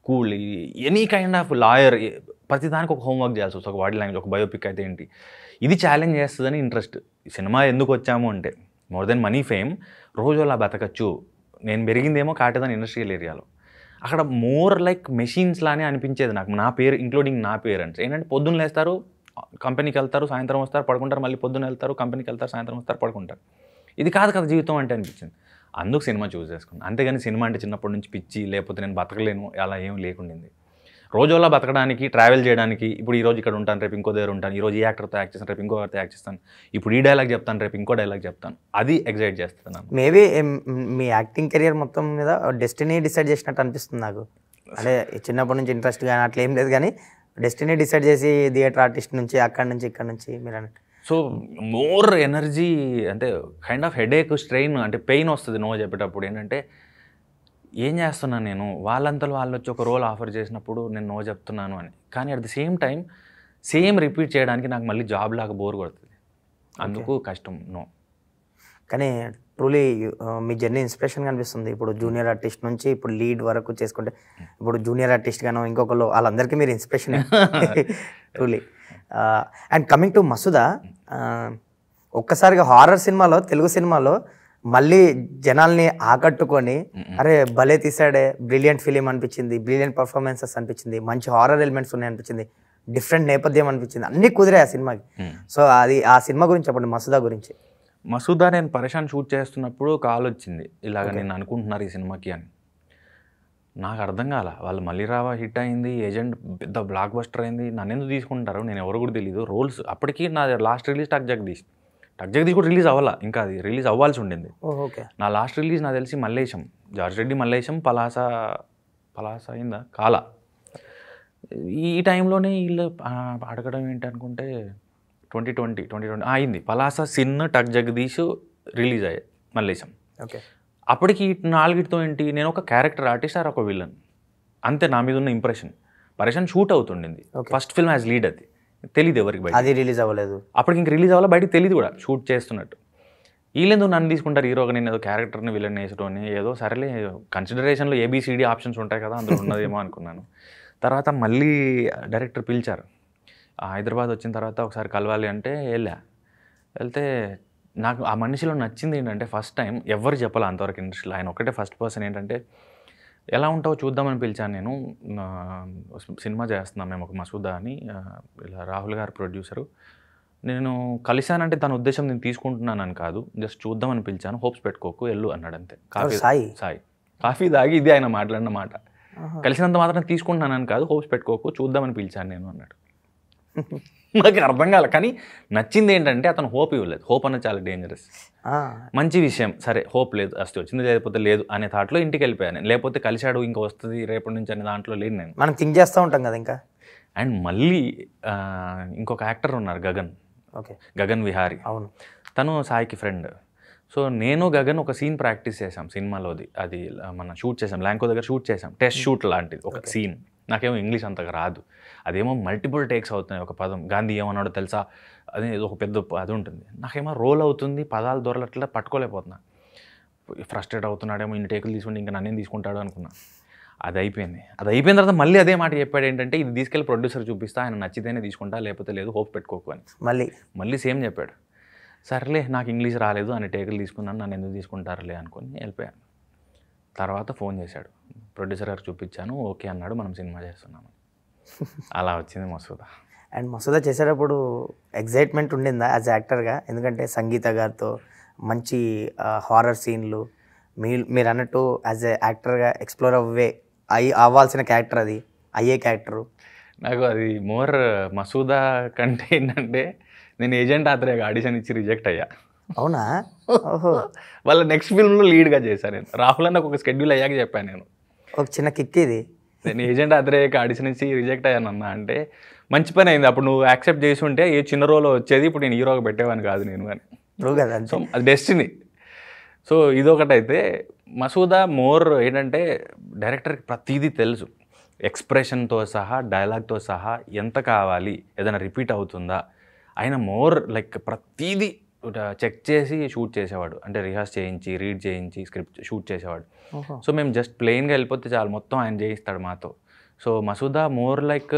కూలీ, ఎనీ కైండ్ ఆఫ్ లాయర్, ప్రతిదానికి ఒక హోంవర్క్ చేయాల్సి వస్తుంది. ఒక బాడీ లాంగ్వేజ్, ఒక బయోపిక్ అయితే ఏంటి, ఇది ఛాలెంజ్ చేస్తుందని ఇంట్రెస్ట్. సినిమా ఎందుకు వచ్చాము అంటే మోర్ దెన్ మనీ ఫేమ్, రోజు అలా బతకచ్చు. నేను పెరిగిందేమో కాటేదాన్ ఇండస్ట్రియల్ ఏరియాలో, అక్కడ మోర్ లైక్ మెషిన్స్ లానే అనిపించేది నాకు. నా పేరు ఇంక్లూడింగ్ నా పేరెంట్స్ ఏంటంటే పొద్దున్న లేస్తారు, కంపెనీకి వెళ్తారు, సాయంత్రం వస్తారు, పడుకుంటారు, మళ్ళీ పొద్దున్న వెళ్తారు, కంపెనీకి వెళ్తారు, సాయంత్రం వస్తారు, పడుకుంటారు. ఇది కాదు కదా జీవితం అంటే అనిపించింది. అందుకు సినిమా చూస్ చేసుకున్నాను. అంతేగాని సినిమా అంటే చిన్నప్పటి నుంచి పిచ్చి, లేకపోతే నేను బతకలేను అలా ఏం లేకుండింది. రోజులా బతకడానికి, ట్రావెల్ చేయడానికి, ఇప్పుడు ఈరోజు ఇక్కడ ఉంటాను, రేపు ఇంకో దగ్గర ఉంటాను, ఈరోజు ఈ యాక్టర్తో యాక్ట్ చేస్తాను, రేపు ఇంకోరితో యాక్ట్ చేస్తాను, ఇప్పుడు ఈ డైలాగ్ చెప్తాను, రేపు ఇంకో డైలాగ్ చెప్తాను, అది ఎగ్జైట్ చేస్తుంది నాకు. మేబీ మీ యాక్టింగ్ కెరియర్ మొత్తం మీద డెస్టినీ డిసైడ్ చేసినట్టు అనిపిస్తుంది నాకు. అంటే చిన్నప్పటి నుంచి ఇంట్రెస్ట్ కానీ అట్లా ఏం లేదు, కానీ డెస్టినీ డిసైడ్ చేసి థియేటర్ ఆర్టిస్ట్ నుంచి అక్కడి నుంచి ఇక్కడ నుంచి మీరు అన్నట్టు. సో మోర్ ఎనర్జీ, అంటే కైండ్ ఆఫ్ హెడేక్, స్ట్రెయిన్, అంటే పెయిన్ వస్తుంది నో చెప్పేటప్పుడు. ఏంటంటే ఏం చేస్తున్నాను నేను, వాళ్ళంతలో వాళ్ళు వచ్చి ఒక రోల్ ఆఫర్ చేసినప్పుడు నేను నో చెప్తున్నాను అని. కానీ at the same time same repeat చేయడానికి నాకు మళ్ళీ జాబ్ లాగా బోర్ కొడుతుంది, అందుకు కష్టం నో. కానీ ట్రూలీ మీ జర్నీ ఇన్స్పిరేషన్గా అనిపిస్తుంది. ఇప్పుడు జూనియర్ ఆర్టిస్ట్ నుంచి ఇప్పుడు లీడ్ వరకు చేసుకుంటే, ఇప్పుడు జూనియర్ ఆర్టిస్ట్ గాను ఇంకొకరు, వాళ్ళందరికీ మీరు inspiration truly. And coming to Masooda, ఒక్కసారిగా హారర్ సినిమాలో, తెలుగు సినిమాలో మళ్ళీ జనాల్ని ఆకట్టుకొని, అరే భలే తీసాడే, బ్రిలియంట్ ఫిలిం అనిపించింది, బ్రిలియంట్ పర్ఫార్మెన్సెస్ అనిపించింది, మంచి హారర్ ఎలిమెంట్స్ ఉన్నాయి అనిపించింది, డిఫరెంట్ నేపథ్యం అనిపించింది, అన్నీ కుదిరాయి ఆ సినిమాకి. సో అది ఆ సినిమా గురించి చెప్పండి, మసూదా గురించి. మసూదా నేను పరేషాన్ షూట్ చేస్తున్నప్పుడు కాల్ వచ్చింది, ఇలాగ నేను అనుకుంటున్నారు ఈ సినిమాకి అని. నాకు అర్థం కాల, వాళ్ళు మళ్ళీ రావా హిట్ అయింది, ఏజెంట్ పెద్ద బ్లాక్ బస్టర్ అయింది, నన్ను ఎందుకు తీసుకుంటారు, నేను ఎవరు కూడా తెలియదు. రోల్స్ అప్పటికి నా లాస్ట్ రిలీజ్ టక్ జగదీష్ కూడా రిలీజ్ అవ్వాలా, ఇంకా అది రిలీజ్ అవ్వాల్సి ఉండింది. నా లాస్ట్ రిలీజ్ నాకు తెలిసి మల్లేశం, జార్జ్ రెడ్డి మల్లేశం, పలాస అయిందా కాలా. ఈ టైంలోనే వీళ్ళు అడగడం ఏంటనుకుంటే 2020 అయింది. పలాస, సిన్, టక్ జగదీష్ రిలీజ్ అయ్యాయి, మల్లేశం. ఓకే, అప్పటికి నాలుగిటితో ఏంటి, నేను ఒక క్యారెక్టర్ ఆర్టిస్ట్ ఆర్ ఒక విలన్ అంతే. నా మీద ఉన్న ఇంప్రెషన్ పరేషాన్ షూట్ అవుతుండింది. ఫస్ట్ ఫిల్మ్ యాజ్ లీడ్, అది తెలియదు ఎవరికి బయట, అది రిలీజ్ అవ్వలేదు. అప్పటికి ఇంక రిలీజ్ అవ్వాలి, బయటకు తెలియదు కూడా షూట్ చేస్తున్నట్టు. వీళ్ళెందుకు నన్ను తీసుకుంటారు హీరోగా, నేను ఏదో క్యారెక్టర్ని విలన్ వేసుకొని ఏదో సరేలే కన్సిడరేషన్లో ABCD ఆప్షన్స్ ఉంటాయి కదా, అందులో ఉన్నదేమో అనుకున్నాను. తర్వాత మళ్ళీ డైరెక్టర్ పిలిచారు, హైదరాబాద్ వచ్చిన తర్వాత ఒకసారి కలవాలి అంటే వెళ్తే నాకు ఆ మనిషిలో నచ్చింది ఏంటంటే, ఫస్ట్ టైం ఎవరు చెప్పాలి అంతవరకు ఇండస్ట్రీలో, ఆయన ఒకటే ఫస్ట్ పర్సన్ ఏంటంటే, ఎలా ఉంటావో చూద్దామని పిలిచాను నేను. సినిమా చేస్తున్నాం మేము, ఒక మసూదా అని, ఇలా రాహుల్ గారు ప్రొడ్యూసరు. నేను కలిశానంటే తన ఉద్దేశం నేను తీసుకుంటున్నానని కాదు, జస్ట్ చూద్దామని పిలిచాను, హోప్స్ పెట్టుకోకు వెళ్ళు అన్నాడు అంతే. సాయి కాఫీ తాగి ఇది ఆయన మాట్లాడిన మాట, కలిసినంత మాత్రం తీసుకుంటున్నానని కాదు, హోప్స్ పెట్టుకోకు చూద్దామని పిలిచాను నేను అన్నాడు. నాకు అర్థం కాలే, కానీ నచ్చింది ఏంటంటే అతను హోప్ ఇవ్వలేదు. హోప్ అన్నది చాలా డేంజరస్. మంచి విషయం, సరే హోప్ లేదు, అసలు వచ్చింది, లేకపోతే లేదు అనే థాట్లో ఇంటికి వెళ్ళిపోయాను. లేకపోతే కలిశాడు ఇంకా వస్తుంది రేపటి నుంచి అనే దాంట్లో లేదు నేను. మనం థింక్ చేస్తూ ఉంటాం కదా ఇంకా. అండ్ మళ్ళీ ఇంకొక యాక్టర్ ఉన్నారు గగన్, గగన్ విహారీ. అవును, తను సాయికి ఫ్రెండ్. సో నేను గగన్ ఒక సీన్ ప్రాక్టీస్ చేసాం సినిమాలోది, అది మనం షూట్ చేసాం, ల్యాంకో దగ్గర షూట్ చేసాం, టెస్ట్ షూట్ లాంటిది ఒక సీన్. నాకేమో ఇంగ్లీష్ అంతగా రాదు, అదేమో మల్టిపుల్ టేక్స్ అవుతున్నాయి. ఒక పదం గాంధీ ఏమన్నాడో తెలుసా, అది ఒక పెద్ద అది ఉంటుంది, నాకేమో రోల్ అవుతుంది, పదాలు దొరలట్లా పట్టుకోలేకపోతున్నా. ఫ్రస్ట్రేట్ అవుతున్నాడేమో, ఇన్ని టేకులు తీసుకుంటే ఇంకా నన్నేం తీసుకుంటాడు అనుకున్నా. అది అయిపోయిన తర్వాత మళ్ళీ అదే మాట చెప్పాడు ఏంటంటే, ఇది తీసుకెళ్ళి ప్రొడ్యూసర్ చూపిస్తా, ఆయన నచ్చితేనే తీసుకుంటా, లేకపోతే లేదు, హోప్ పెట్టుకోకు అని. మళ్ళీ సేమ్ చెప్పాడు. సర్లే నాకు ఇంగ్లీష్ రాలేదు, అన్ని టేకులు తీసుకున్నాను, నన్ను ఎందుకు తీసుకుంటారులే అనుకుని వెళ్ళిపోయాను. తర్వాత ఫోన్ చేశాడు, ప్రొడ్యూసర్ గారు చూపించాను, ఓకే అన్నాడు, మనం సినిమా చేస్తున్నాము. అలా వచ్చింది మసూదా. అండ్ మసూదా చేసేటప్పుడు ఎగ్జైట్మెంట్ ఉండిందా యాజ్ యాక్టర్గా? ఎందుకంటే సంగీత గారితో మంచి హారర్ సీన్లు, మీరు అన్నట్టు యాజ్ ఏ యాక్టర్గా ఎక్స్ప్లోర్ అవ్వాల్సిన క్యారెక్టర్, అది అయ్యే క్యారెక్టరు. నాకు అది మోర్ మసూదా కంటే ఏంటంటే, నేను ఏజెంట్ ఆత్రేయ ఆడిషన్ ఇచ్చి రిజెక్ట్ అయ్యా. అవునా? ఓహో. వాళ్ళ నెక్స్ట్ ఫిల్మ్లో లీడ్గా చేశాను నేను. రాహుల్ అన్న ఒక షెడ్యూల్ అయ్యాక చెప్పాను నేను. ఒక చిన్న కిక్ ఇది. నేను ఏజెంట్ అద్రేక ఆడిషన్ ఇచ్చి రిజెక్ట్ అయ్యానన్నా అంటే మంచి పని అయింది, అప్పుడు నువ్వు యాక్సెప్ట్ చేసి ఉంటే ఏ చిన్న రోల్ వచ్చేది, ఇప్పుడు నేను హీరోగా పెట్టేవాని కాదు నేను అని. కదా సో అది డెస్టినీ. సో ఇదొకటైతే మసూదా మోర్ ఏంటంటే డైరెక్టర్కి ప్రతిదీ తెలుసు, ఎక్స్ప్రెషన్తో సహా డైలాగ్తో సహా ఎంత కావాలి, ఏదైనా రిపీట్ అవుతుందా, ఆయన మోర్ లైక్ ప్రతిదీ చెక్ చేసి షూట్ చేసేవాడు. అంటే రిహార్స్ చేయించి రీడ్ చేయించి స్క్రిప్ట్ షూట్ చేసేవాడు. సో మేము జస్ట్ ప్లెయిన్గా వెళ్ళిపోతే చాలు, మొత్తం ఆయన చేయిస్తాడు మాతో. So Masooda more like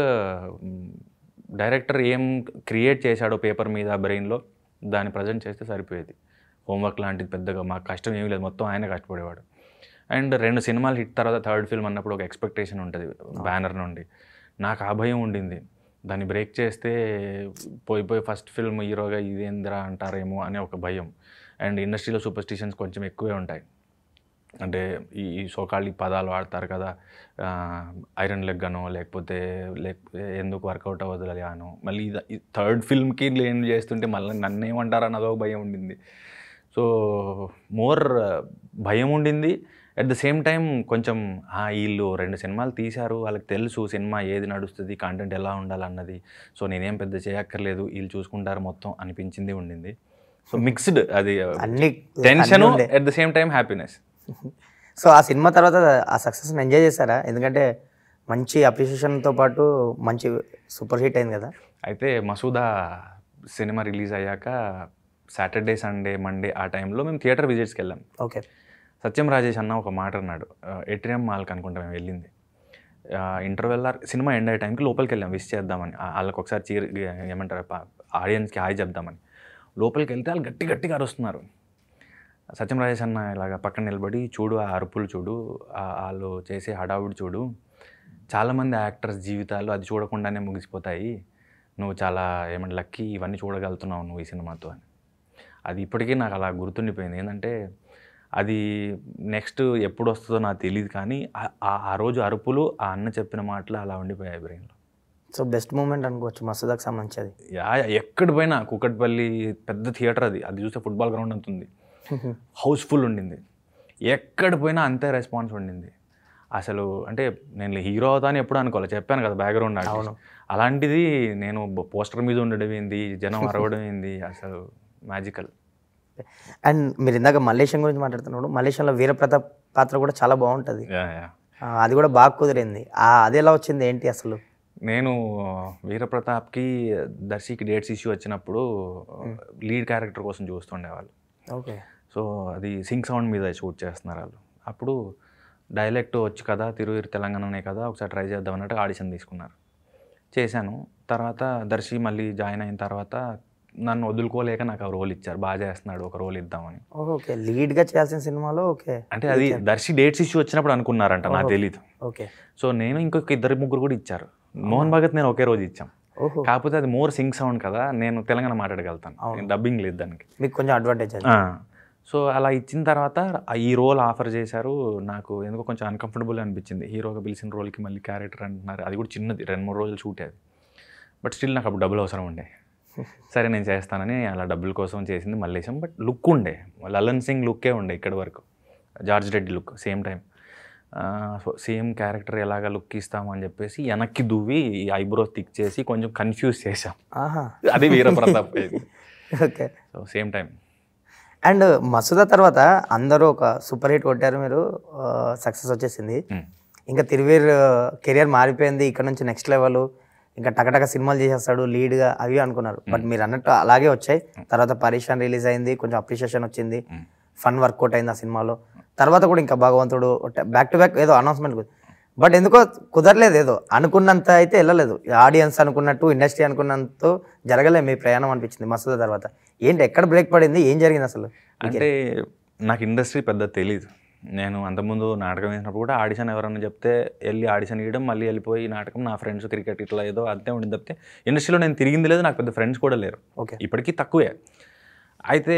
director ఏం క్రియేట్ చేశాడో పేపర్ మీద బ్రెయిన్లో దాన్ని ప్రజెంట్ చేస్తే సరిపోయేది. హోంవర్క్ లాంటిది పెద్దగా మాకు కష్టం ఏమీ లేదు, మొత్తం ఆయన కష్టపడేవాడు. అండ్ 2 సినిమాలు హిట్ తర్వాత థర్డ్ ఫిల్మ్ అన్నప్పుడు ఒక ఎక్స్పెక్టేషన్ ఉంటుంది బ్యానర్ నుండి. నాకు ఆ భయం ఉండింది, దాన్ని బ్రేక్ చేస్తే పోయి ఫస్ట్ ఫిల్మ్ హీరోగా ఇదేందిరా అంటారేమో అనే ఒక భయం. అండ్ ఇండస్ట్రీలో సూపర్స్టిషన్స్ కొంచెం ఎక్కువే ఉంటాయి. అంటే ఈ సోకాళ్ళి పదాలు వాడతారు కదా, ఐరన్ లెగ్ అనో లేకపోతే ఎందుకు వర్కౌట్ అవ్వదు అనో, మళ్ళీ థర్డ్ ఫిల్మ్కి ఏం చేస్తుంటే మళ్ళీ నన్ను ఏమంటారు అన్నదో భయం ఉండింది. సో మోర్ భయం ఉండింది. అట్ ద సేమ్ టైం కొంచెం వీళ్ళు 2 సినిమాలు తీశారు, వాళ్ళకి తెలుసు సినిమా ఏది నడుస్తుంది, కంటెంట్ ఎలా ఉండాలన్నది, సో నేనేం పెద్ద చేయక్కర్లేదు, వీళ్ళు చూసుకుంటారు మొత్తం అనిపించింది ఉండింది. సో మిక్స్డ్, అది అన్ని tension at the same time happiness. So ఆ సినిమా తర్వాత ఆ సక్సెస్ని ఎంజాయ్ చేశారా? ఎందుకంటే మంచి అప్రిషియేషన్తో పాటు మంచి సూపర్ హిట్ అయింది కదా. అయితే మసూదా సినిమా రిలీజ్ అయ్యాక సాటర్డే సండే మండే ఆ టైంలో మేము థియేటర్ విజిట్స్కి వెళ్ళాం. ఓకే. సత్యం రాజేష్ అన్న ఒక మాట అన్నాడు, ఏటీఎం మాల్కి అనుకుంటా మేము వెళ్ళింది. ఇంటర్వెల్ సినిమా ఎండ్ అయ్యే టైంకి లోపలికి వెళ్ళాం విష్ చేద్దామని, వాళ్ళకి ఒకసారి ఏమంటారు ఆడియన్స్కి హాయ్ చెప్దామని. లోపలికి వెళ్తే వాళ్ళు గట్టిగా అరుస్తున్నారు. సత్యం రాజేష్ అన్న ఇలాగ పక్కన నిలబడి, చూడు ఆ అరుపులు చూడు, వాళ్ళు చేసే హడావుడి చూడు, చాలామంది యాక్టర్స్ జీవితాలు అది చూడకుండానే ముగిసిపోతాయి, నువ్వు చాలా లక్కీ ఇవన్నీ చూడగలుగుతున్నావు నువ్వు ఈ సినిమాతో అని. అది ఇప్పటికీ నాకు అలా గుర్తుండిపోయింది. ఏంటంటే అది నెక్స్ట్ ఎప్పుడు వస్తుందో నాకు తెలియదు, కానీ ఆ రోజు అరుపులు, ఆ అన్న చెప్పిన మాటలు అలా ఉండిపోయాయి బ్రెయిన్లో. సో బెస్ట్ మూమెంట్ అనుకోవచ్చు మసూదాకి సంబంధించి. ఎక్కడ పోయినా కుకట్పల్లి పెద్ద థియేటర్, అది చూస్తే ఫుట్బాల్ గ్రౌండ్ అంతుంది, హౌస్ఫుల్ ఉండింది. ఎక్కడ పోయినా అంతే రెస్పాన్స్ ఉండింది. అసలు అంటే నేను హీరో అవుతాను ఎప్పుడు అనుకోవాలి, చెప్పాను కదా బ్యాక్గ్రౌండ్ ఆర్టిస్ట్. అలాంటిది నేను పోస్టర్ మీద ఉండడం ఏంది, జనం అరవడం ఏంది, అసలు మ్యాజికల్. అండ్ మీరు ఇందాక మలేషియా గురించి మాట్లాడుతున్నాడు, మలేషియాలో వీరప్రతాప్ పాత్ర కూడా చాలా బాగుంటుంది, అది కూడా బాగా కుదిరింది. అది ఎలా వచ్చింది ఏంటి అసలు? నేను వీరప్రతాప్కి దర్శికి డేట్స్ ఇష్యూ వచ్చినప్పుడు లీడ్ క్యారెక్టర్ కోసం చూస్తుండేవాళ్ళు. ఓకే. సో అది సింక్ సౌండ్ మీద షూట్ చేస్తున్నారు వాళ్ళు. అప్పుడు డైలెక్ట్ వచ్చు కదా, తెలంగాణనే కదా, ఒకసారి ట్రై చేద్దాం అన్నట్టు ఆడిషన్ తీసుకున్నారు. చేశాను. తర్వాత దర్శి మళ్ళీ జాయిన్ అయిన తర్వాత నన్ను వదులుకోలేక నాకు ఆ రోల్ ఇచ్చారు, బాగా చేస్తున్నాడు ఒక రోల్ ఇద్దామని. ఓకే. లీడ్గా చేయాల్సిన సినిమాలో. ఓకే. అంటే అది దర్శి డేట్స్ ఇష్యూ వచ్చినప్పుడు అనుకున్నారంట, నాకు తెలీదు. ఓకే. సో నేను ఇంకొక 2-3 కూడా ఇచ్చారు. మోహన్ భగత్ నేను ఒకే రోజు ఇచ్చాం. కాకపోతే అది మోర్ సింక్ సౌండ్ కదా, నేను తెలంగాణ మాట్లాడగలుగుతాను, డబ్బింగ్ లేదు దానికి, మీకు కొంచెం అడ్వాంటేజ్. సో అలా ఇచ్చిన తర్వాత ఈ రోల్ ఆఫర్ చేశారు. నాకు ఎందుకో కొంచెం అన్కంఫర్టబుల్ అనిపించింది, హీరోగా పిలిచిన రోల్కి మళ్ళీ క్యారెక్టర్ అంటున్నారు, అది కూడా చిన్నది 2-3 రోజులు షూట్ అది. బట్ స్టిల్ నాకు అప్పుడు డబ్బులు అవసరం ఉండే, సరే నేను చేస్తానని అలా డబ్బుల కోసం చేసింది మల్లేశం. బట్ లుక్ ఉండే, లలన్ సింగ్ లుక్కే ఉండే ఇక్కడి వరకు, George Reddy look same time. So same character ఎలాగ లుక్ ఇస్తాము అని చెప్పేసి వెనక్కి దువ్వి ఈ ఐబ్రోస్ థిక్ చేసి కొంచెం కన్ఫ్యూజ్ చేసాం, అది Veera Pratap. Okay. So same time. And Masooda తర్వాత అందరూ ఒక సూపర్ హిట్ కొట్టారు, మీరు సక్సెస్ వచ్చేసింది, ఇంకా తిరువీర్ కెరియర్ మారిపోయింది, ఇక్కడ నుంచి నెక్స్ట్ లెవెల్, ఇంకా టకటక సినిమాలు చేసేస్తాడు లీడ్గా అవి అనుకున్నారు. బట్ మీరు అన్నట్టు అలాగే వచ్చాయి. తర్వాత పరీక్షాన్ రిలీజ్ అయింది, కొంచెం అప్రిషియేషన్ వచ్చింది, ఫన్ వర్కౌట్ అయింది ఆ సినిమాలో. తర్వాత కూడా ఇంకా భగవంతుడు బ్యాక్ టు బ్యాక్ ఏదో అనౌన్స్మెంట్, బట్ ఎందుకో కుదరలేదు, ఏదో అనుకున్నంత అయితే వెళ్ళలేదు, ఆడియన్స్ అనుకున్నట్టు ఇండస్ట్రీ అనుకున్నంత జరగలేదు మీ ప్రయాణం అనిపించింది మసూదా తర్వాత. ఏంటి ఎక్కడ బ్రేక్ పడింది, ఏం జరిగింది అసలు? అంటే నాకు ఇండస్ట్రీ పెద్ద తెలీదు. నేను అంతకుముందు నాటకం వేసినప్పుడు కూడా ఆడిషన్ ఎవరన్నా చెప్తే వెళ్ళి ఆడిషన్ ఇవ్వడం, మళ్ళీ వెళ్ళిపోయి నాటకం, నా ఫ్రెండ్స్ క్రికెట్ ఇట్లా ఏదో అంతే ఉండింది తప్పితే ఇండస్ట్రీలో నేను తిరిగింది లేదు, నాకు పెద్ద ఫ్రెండ్స్ కూడా లేరు, ఇప్పటికీ తక్కువే. అయితే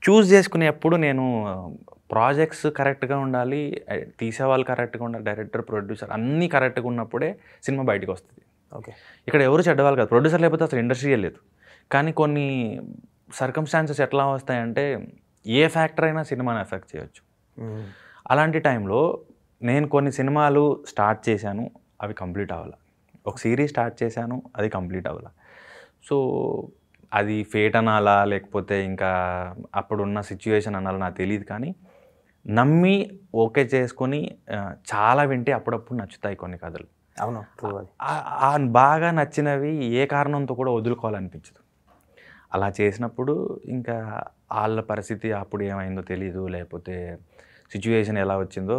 చూస్ చేసుకునేప్పుడు నేను ప్రాజెక్ట్స్ కరెక్ట్గా ఉండాలి, తీసేవాళ్ళు కరెక్ట్గా ఉండాలి, డైరెక్టర్ ప్రొడ్యూసర్ అన్నీ కరెక్ట్గా ఉన్నప్పుడే సినిమా బయటకు వస్తుంది. ఓకే. ఇక్కడ ఎవరు చెడ్డవాళ్ళు కాదు, ప్రొడ్యూసర్ లేకపోతే అసలు ఇండస్ట్రీయే లేదు. కానీ కొన్ని సర్కమ్స్టాన్సెస్ ఎట్లా వస్తాయంటే ఏ ఫ్యాక్టర్ అయినా సినిమాని ఎఫెక్ట్ చేయొచ్చు. అలాంటి టైంలో నేను కొన్ని సినిమాలు స్టార్ట్ చేశాను, అవి కంప్లీట్ అవ్వాలి. ఒక సిరీస్ స్టార్ట్ చేశాను, అది కంప్లీట్ అవ్వాలి. సో అది ఫేట్ అనాలా లేకపోతే ఇంకా అప్పుడున్న సిచ్యువేషన్ అనాలా నాకు తెలియదు, కానీ నమ్మి ఓకే చేసుకొని చాలా వింటే అప్పుడప్పుడు నచ్చుతాయి కొన్ని కథలు. అవును, బాగా నచ్చినవి ఏ కారణంతో కూడా వదులుకోవాలనిపించదు. అలా చేసినప్పుడు ఇంకా వాళ్ళ పరిస్థితి అప్పుడు ఏమైందో తెలీదు, లేకపోతే సిచ్యువేషన్ ఎలా వచ్చిందో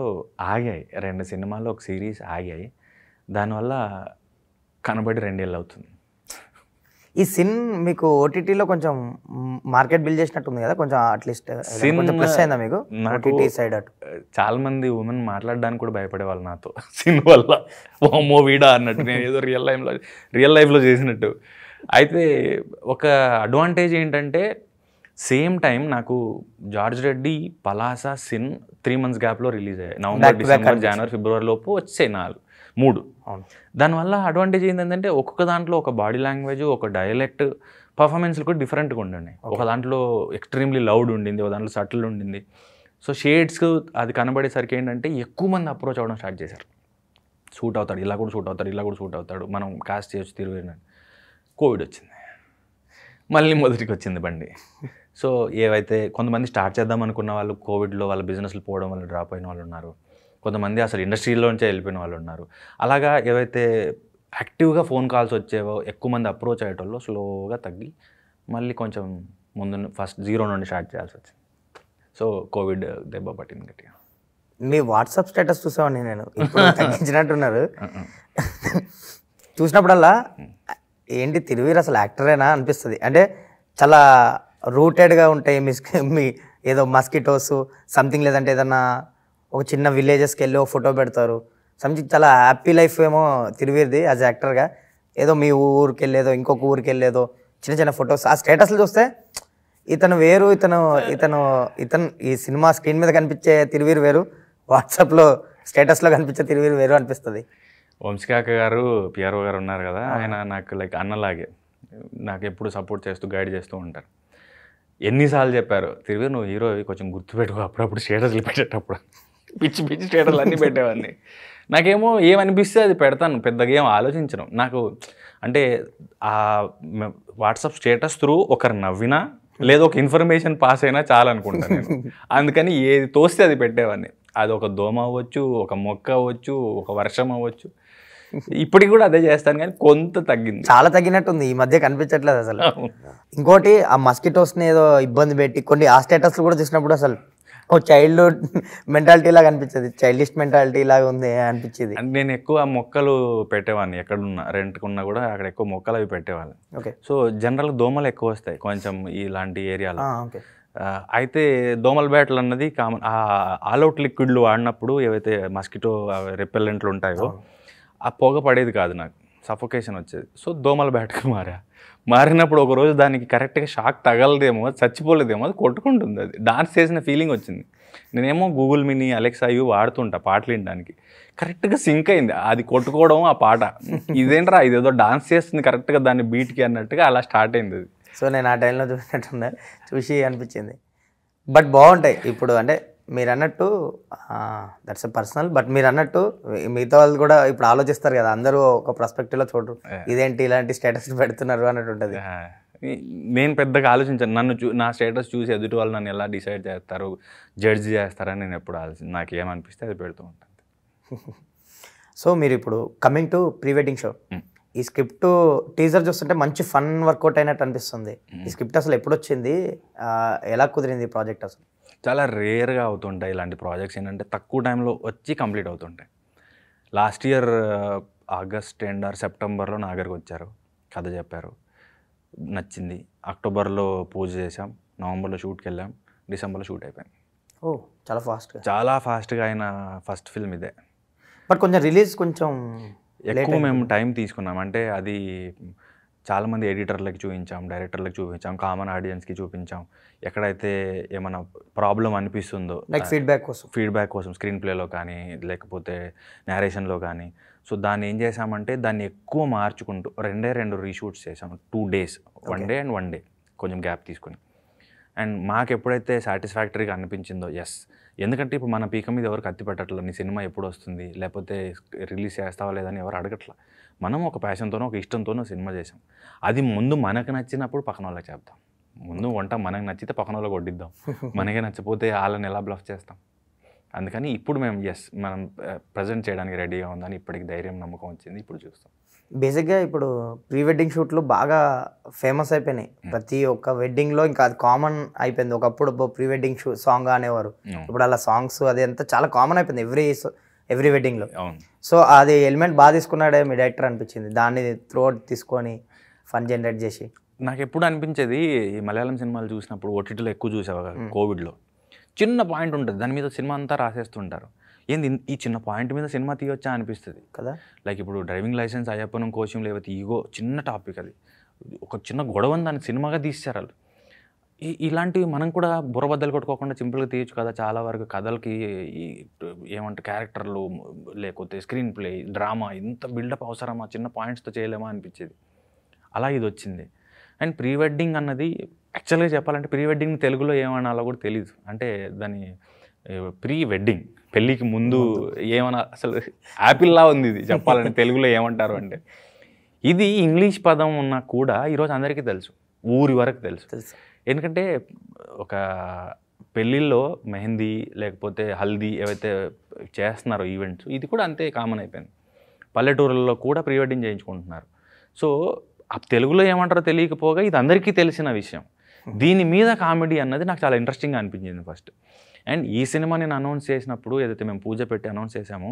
ఆగాయి. 2 సినిమాలు ఒక సిరీస్ ఆగాయి. దానివల్ల కనబడి 2 ఏళ్ళు అవుతుంది. ఈ సిన్ మీకు ఓటీటీలో కొంచెం మార్కెట్ బిల్డ్ చేసినట్టుంది కదా, కొంచెం అట్లీస్ట్ కొంచెం ప్లస్ అయిందా మీకు ఓటీటీ సైడ్? అటు చాలా మంది ఉమెన్ మాట్లాడడానికి కూడా భయపడేవాళ్ళు నాతో సిన్ వల్ల, ఓమో వీడా అన్నట్టు, నేను ఏదో రియల్ లైఫ్లో చేసినట్టు. అయితే ఒక అడ్వాంటేజ్ ఏంటంటే సేమ్ టైం నాకు George Reddy, Palasa, sin 3 months గ్యాప్లో రిలీజ్ అయ్యాయి. నవంబర్, డిసెంబర్, జనవరి, ఫిబ్రవరి లోపు వచ్చాయి 3. దానివల్ల అడ్వాంటేజ్ ఏంటంటే ఒక్కొక్క దాంట్లో ఒక బాడీ లాంగ్వేజ్, ఒక డైలెక్ట్, పర్ఫార్మెన్స్లు కూడా డిఫరెంట్గా ఉండండి. ఒక దాంట్లో ఎక్స్ట్రీమ్లీ లౌడ్ ఉండింది, ఒక దాంట్లో సటిల్ ఉండింది. సో షేడ్స్ అది కనబడేసరికి ఏంటంటే ఎక్కువ మంది అప్రోచ్ అవ్వడం స్టార్ట్ చేశారు. షూట్ అవుతాడు, ఇలా కూడా షూట్ అవుతాడు, ఇలా కూడా షూట్ అవుతాడు, మనం కాస్ట్ చేయొచ్చు తిరుగుని. కోవిడ్ వచ్చింది, మళ్ళీ మొదటికి వచ్చింది బండి. సో ఏవైతే కొంతమంది స్టార్ట్ చేద్దాం అనుకున్న వాళ్ళు కోవిడ్లో వాళ్ళ బిజినెస్లు పోవడం వల్ల డ్రాప్ అయిన వాళ్ళు ఉన్నారు, కొంతమంది అసలు ఇండస్ట్రీలోంచే వెళ్ళిపోయిన వాళ్ళు ఉన్నారు. అలాగా ఏవైతే యాక్టివ్గా ఫోన్ కాల్స్ వచ్చేవో, ఎక్కువ మంది అప్రోచ్ అయ్యేటోళ్ళు స్లోగా తగ్గి మళ్ళీ కొంచెం ముందు ఫస్ట్ 0 నుండి స్టార్ట్ చేయాల్సి వచ్చింది. సో కోవిడ్ దెబ్బ పట్టింది గట్టిగా. మీ వాట్సాప్ స్టేటస్ చూసామండి నేను, ఇప్పుడు తగ్గించినట్టున్నారు. చూసినప్పుడల్లా ఏంటి తిరువీర్ అసలు యాక్టరేనా అనిపిస్తుంది. అంటే చాలా రూటెడ్గా ఉంటాయి మీ ఏదో మస్కిటోస్ సంథింగ్, లేదంటే ఏదన్నా ఒక చిన్న విలేజెస్కి వెళ్ళి ఒక ఫోటో పెడతారు సంథింగ్. చాలా హ్యాపీ లైఫ్ ఏమో తిరువీర్ది యాజ్ యాక్టర్గా. ఏదో మీ ఊరికి వెళ్ళేదో, ఇంకొక ఊరికి వెళ్ళేదో చిన్న చిన్న ఫొటోస్, ఆ స్టేటస్లు చూస్తే ఇతను వేరు, ఇతను ఈ సినిమా స్క్రీన్ మీద కనిపించే తిరువీర్ వేరు, వాట్సాప్లో స్టేటస్లో కనిపించే తిరువీర్ వేరు అనిపిస్తుంది. వంశీకాక గారు, పిఆర్ఓ గారు ఉన్నారు కదా, ఆయన నాకు లైక్ అన్నలాగే, నాకు ఎప్పుడు సపోర్ట్ చేస్తూ గైడ్ చేస్తూ ఉంటారు. ఎన్నిసార్లు చెప్పారు, తిరువీర్ నువ్వు హీరో కొంచెం గుర్తుపెట్టుకో, అప్పుడప్పుడు స్టేటస్లు పెట్టేటప్పుడు పిచ్చి పిచ్చి స్టేటస్లు అన్నీ పెట్టేవాడిని. నాకేమో ఏమనిపిస్తే అది పెడతాను, పెద్దగా ఏం ఆలోచించను. నాకు అంటే ఆ వాట్సాప్ స్టేటస్ త్రూ ఒకరు నవ్వినా లేదా ఒక ఇన్ఫర్మేషన్ పాస్ అయినా చాలా అనుకుంటాను నేను. అందుకని ఏది తోస్తే అది పెట్టేవాడిని. అది ఒక దోమ అవ్వచ్చు, ఒక మొక్క అవ్వచ్చు, ఒక వర్షం అవ్వచ్చు. ఇప్పటికి కూడా అదే చేస్తాను, కానీ కొంత తగ్గింది, చాలా తగ్గినట్టుంది ఈ మధ్య, కనిపించట్లేదు అసలు. ఇంకోటి ఆ మస్కిటోస్ని ఏదో ఇబ్బంది పెట్టి కొన్ని ఆ స్టేటస్లు కూడా చూసినప్పుడు అసలు ఓ చైల్డ్హుడ్ మెంటాలిటీ లాగా అనిపించేది, చైల్డిష్ మెంటాలిటీ లాగా ఉంది అనిపించేది. నేను ఎక్కువ మొక్కలు పెట్టేవాడిని, ఎక్కడున్నా రెంట్కున్నా కూడా అక్కడ ఎక్కువ మొక్కలు అవి పెట్టేవాళ్ళని. ఓకే. సో జనరల్గా దోమలు ఎక్కువ వస్తాయి కొంచెం ఇలాంటి ఏరియాలో. అయితే దోమల బ్యాట్లు అన్నది కామన్. ఆల్అవుట్ లిక్విడ్లు వాడినప్పుడు ఏవైతే మస్కిటో రిపెల్లెంట్లు ఉంటాయో ఆ పొగ పడేది కాదు, నాకు సఫోకేషన్ వచ్చేది. సో దోమల బ్యాట్కి మారినప్పుడు ఒకరోజు దానికి కరెక్ట్గా షాక్ తగలదేమో, చచ్చిపోలేదేమో, అది కొట్టుకుంటుంది, అది డాన్స్ చేసిన ఫీలింగ్ వచ్చింది. నేనేమో గూగుల్ మినీ, అలెక్సా ఇవి వాడుతుంటా పాటలు వినడానికి. కరెక్ట్గా సింక్ అయింది అది కొట్టుకోవడం, ఆ పాట ఇదేంట్రా ఇదేదో డాన్స్ చేస్తుంది కరెక్ట్గా దాన్ని బీట్కి అన్నట్టుగా అలా స్టార్ట్ అయింది అది. సో నేను ఆ టైంలో చూసి అనిపించింది. బట్ బాగుంటాయి ఇప్పుడు, అంటే మీరు అన్నట్టు దట్స్ ఎ పర్సనల్, బట్ మీరు అన్నట్టు మిగతా వాళ్ళు కూడా ఇప్పుడు ఆలోచిస్తారు కదా, అందరూ ఒక పర్స్పెక్టివ్లో చూడరు, ఇదేంటి ఇలాంటి స్టేటస్ పెడుతున్నారు అన్నట్టు ఉంటుంది. నేను పెద్దగా ఆలోచించాను, నా స్టేటస్ చూసి ఎదుటి వాళ్ళు నన్ను ఎలా డిసైడ్ చేస్తారు, జడ్జ్ చేస్తారని నేను ఎప్పుడు ఆలోచించాను. నాకు ఏమనిపిస్తే అది పెడుతూ ఉంటాను. సో మీరు ఇప్పుడు coming to pre wedding show, ఈ స్క్రిప్ట్ టీజర్ చూస్తుంటే మంచి ఫన్ వర్కౌట్ అయినట్టు అనిపిస్తుంది. ఈ స్క్రిప్ట్ అసలు ఎప్పుడు వచ్చింది, ఎలా కుదిరింది ఈ ప్రాజెక్ట్? అసలు చాలా రేర్గా అవుతుంటాయి ఇలాంటి ప్రాజెక్ట్స్, ఏంటంటే తక్కువ టైంలో వచ్చి కంప్లీట్ అవుతుంటాయి. Last year August end or సెప్టెంబర్లో నా దగ్గరకు వచ్చారు, కథ చెప్పారు, నచ్చింది. అక్టోబర్లో పూజ చేసాం, నవంబర్లో షూట్కి వెళ్ళాం, డిసెంబర్లో షూట్ అయిపోయింది. ఓ చాలా ఫాస్ట్గా అయిన ఫస్ట్ ఫిల్మ్ ఇదే. బట్ కొంచెం రిలీజ్ కొంచెం ఎక్కువ మేము టైం తీసుకున్నాం. అంటే అది చాలామంది ఎడిటర్లకు చూపించాం, డైరెక్టర్లకు చూపించాం, కామన్ ఆడియన్స్కి చూపించాం. ఎక్కడైతే ఏమైనా ప్రాబ్లం అనిపిస్తుందో లైక్ ఫీడ్బ్యాక్ కోసం స్క్రీన్ ప్లేలో కానీ లేకపోతే నేరేషన్లో కానీ. సో దాన్ని ఏం చేసామంటే దాన్ని ఎక్కువ మార్చుకుంటూ 2 రీషూట్స్ చేసాం. 2 days, 1 day అండ్ 1 day కొంచెం గ్యాప్ తీసుకుని. అండ్ మాకు ఎప్పుడైతే సాటిస్ఫాక్టరీగా అనిపించిందో ఎస్ ఎందుకంటే ఇప్పుడు మన పీక మీద ఎవరు కత్తి పెట్టట్లేదు, నీ సినిమా ఎప్పుడు వస్తుంది, లేకపోతే రిలీజ్ చేస్తావా లేదని ఎవరు అడగట్లా. మనం ఒక ప్యాషన్తోనో ఒక ఇష్టంతోనో సినిమా చేసాం. అది ముందు మనకు నచ్చినప్పుడు పక్కన వాళ్ళకి చెప్తాం. ముందు వంట మనకు నచ్చితే పక్కన వాళ్ళకి వడ్డిద్దాం, మనకే నచ్చపోతే వాళ్ళని ఎలా బ్లఫ్ చేస్తాం. అందుకని ఇప్పుడు మేము మనం ప్రజెంట్ చేయడానికి రెడీగా ఉందని ఇప్పటికి ధైర్యం నమ్మకం వచ్చింది. ఇప్పుడు చూస్తాం. బేసిక్గా ఇప్పుడు ప్రీ వెడ్డింగ్ షూట్లు బాగా ఫేమస్ అయిపోయినాయి. ప్రతి ఒక్క వెడ్డింగ్లో ఇంకా అది కామన్ అయిపోయింది. ఒకప్పుడు ప్రీ వెడ్డింగ్ సాంగ్ అనేవారు, ఇప్పుడు అలా సాంగ్స్ అది అంతా చాలా కామన్ అయిపోయింది ఎవ్రీ వెడ్డింగ్లో. సో అది ఎలిమెంట్ బాగా తీసుకున్నాడే మీ డైరెక్టర్ అనిపించింది, దాన్ని త్రూఅవుట్ తీసుకొని ఫన్ జనరేట్ చేసి. నాకు ఎప్పుడు అనిపించేది, ఈ మలయాళం సినిమాలు చూసినప్పుడు ఓటీటీలో ఎక్కువ చూసేవా కోవిడ్లో, చిన్న పాయింట్ ఉంటుంది దాని మీద సినిమా అంతా రాసేస్తుంటారు. ఏంది ఈ చిన్న పాయింట్ మీద సినిమా తీయొచ్చా అనిపిస్తుంది కదా. లైక్ ఇప్పుడు డ్రైవింగ్ లైసెన్స్ అయ్యప్పనం కోశం లేకపోతే ఈగో చిన్న టాపిక్, అది ఒక చిన్న గొడవని దాన్ని సినిమాగా తీస్తారు వాళ్ళు. ఇలాంటివి మనం కూడా బుర్రబద్దలు కొట్టుకోకుండా సింపుల్గా తీయచ్చు కదా. చాలా వరకు కథలకి ఏమంటారు క్యారెక్టర్లు లేకపోతే స్క్రీన్ ప్లే డ్రామా ఇంత బిల్డప్ అవసరమా, చిన్న పాయింట్స్తో చేయలేమా అనిపించేది. అలా ఇది వచ్చింది. అండ్ ప్రీ వెడ్డింగ్ అన్నది యాక్చువల్గా చెప్పాలంటే ప్రీ వెడ్డింగ్ తెలుగులో ఏమనాలో కూడా తెలియదు. అంటే దాని ప్రీ వెడ్డింగ్ పెళ్ళికి ముందు ఏమన్నా, అసలు యాపిల్లా ఉంది ఇది చెప్పాలంటే తెలుగులో ఏమంటారు అంటే. ఇది ఇంగ్లీష్ పదం ఉన్నా కూడా ఈరోజు అందరికీ తెలుసు, ఊరి వరకు తెలుసు. ఎందుకంటే ఒక పెళ్ళిళ్ళలో మెహందీ లేకపోతే హల్దీ ఏవైతే చేస్తున్నారో ఈవెంట్స్, ఇది కూడా అంతే కామన్ అయిపోయింది. పల్లెటూరుల్లో కూడా ప్రీ వెడ్డింగ్ చేయించుకుంటున్నారు. సో ఆ తెలుగులో ఏమంటారో తెలియకపోగా ఇది అందరికీ తెలిసిన విషయం. దీని మీద కామెడీ అన్నది నాకు చాలా ఇంట్రెస్టింగ్గా అనిపించింది ఫస్ట్. అండ్ ఈ సినిమా నేను అనౌన్స్ చేసినప్పుడు ఏదైతే మేము పూజ పెట్టి అనౌన్స్ చేసామో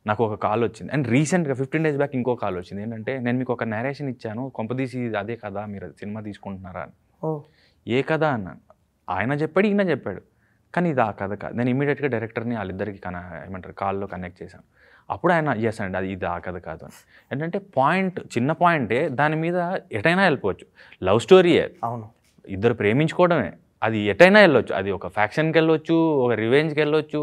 నాకు ఒక కాల్ వచ్చింది. అండ్ రీసెంట్గా 15 days బ్యాక్ ఇంకో కాల్ వచ్చింది. ఏంటంటే నేను మీకు ఒక నేరేషన్ ఇచ్చాను, కొంపదీసి అదే కదా మీరు సినిమా తీసుకుంటున్నారా అని. ఏ కథ అన్నాను. ఆయన చెప్పాడు, ఈయన చెప్పాడు, కానీ ఇది ఆ కథ కాదు. నేను ఇమీడియట్గా డైరెక్టర్ని వాళ్ళిద్దరికి ఏమంటారు కాల్లో కనెక్ట్ చేశాను. అప్పుడు ఆయన ఎస్ అండి అది ఇది ఆ కథ కాదు అని. ఏంటంటే పాయింట్ చిన్న పాయింటే, దాని మీద ఎటైనా వెళ్ళిపోవచ్చు. లవ్ స్టోరీయే, అవును, ఇద్దరు ప్రేమించుకోవడమే, అది ఎటైనా వెళ్ళొచ్చు. అది ఒక ఫ్యాక్షన్కి వెళ్ళొచ్చు, ఒక రివెంజ్కి వెళ్ళొచ్చు.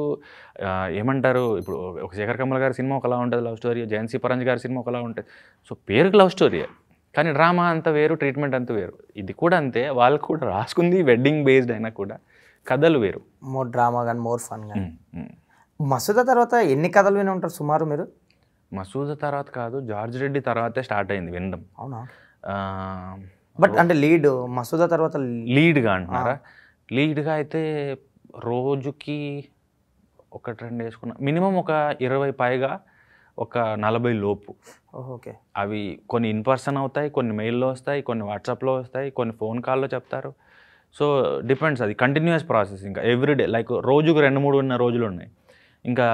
ఏమంటారు ఇప్పుడు ఒక శేఖర్ కమల్ గారి సినిమా ఒకలా ఉంటుంది లవ్ స్టోరీ, జయంతి పరంజ్ గారి సినిమా ఒకలా ఉంటుంది. సో పేరుకి లవ్ స్టోరీయే, కానీ డ్రామా అంత వేరు, ట్రీట్మెంట్ అంత వేరు. ఇది కూడా అంతే, వాళ్ళకు కూడా రాసుకుంది వెడ్డింగ్ బేస్డ్ అయినా కూడా కథలు వేరు. మోర్ డ్రామా కానీ మోర్ ఫన్ కానీ. మసూద తర్వాత ఎన్ని కథలు విని ఉంటారు సుమారు మీరు? మసూద తర్వాత కాదు, జార్జ్ రెడ్డి తర్వాతే స్టార్ట్ అయింది వినడం. అవునా? బట్ అంటే లీడ్ మసూద తర్వాత లీడ్గా అంటున్నారా? లీడ్గా అయితే రోజుకి 1-2 వేసుకున్నా, మినిమం ఒక 20 పైగా, ఒక 40 లోపు. ఓకే. అవి కొన్ని ఇన్ పర్సన్ అవుతాయి, కొన్ని మెయిల్లో వస్తాయి, కొన్ని వాట్సాప్లో వస్తాయి, కొన్ని ఫోన్ కాల్లో చెప్తారు. సో డిపెండ్స్, అది కంటిన్యూస్ ప్రాసెస్. ఇంకా ఎవ్రీడే లైక్ రోజుకు 2-3 ఉన్న రోజులు ఉన్నాయి. ఇంకా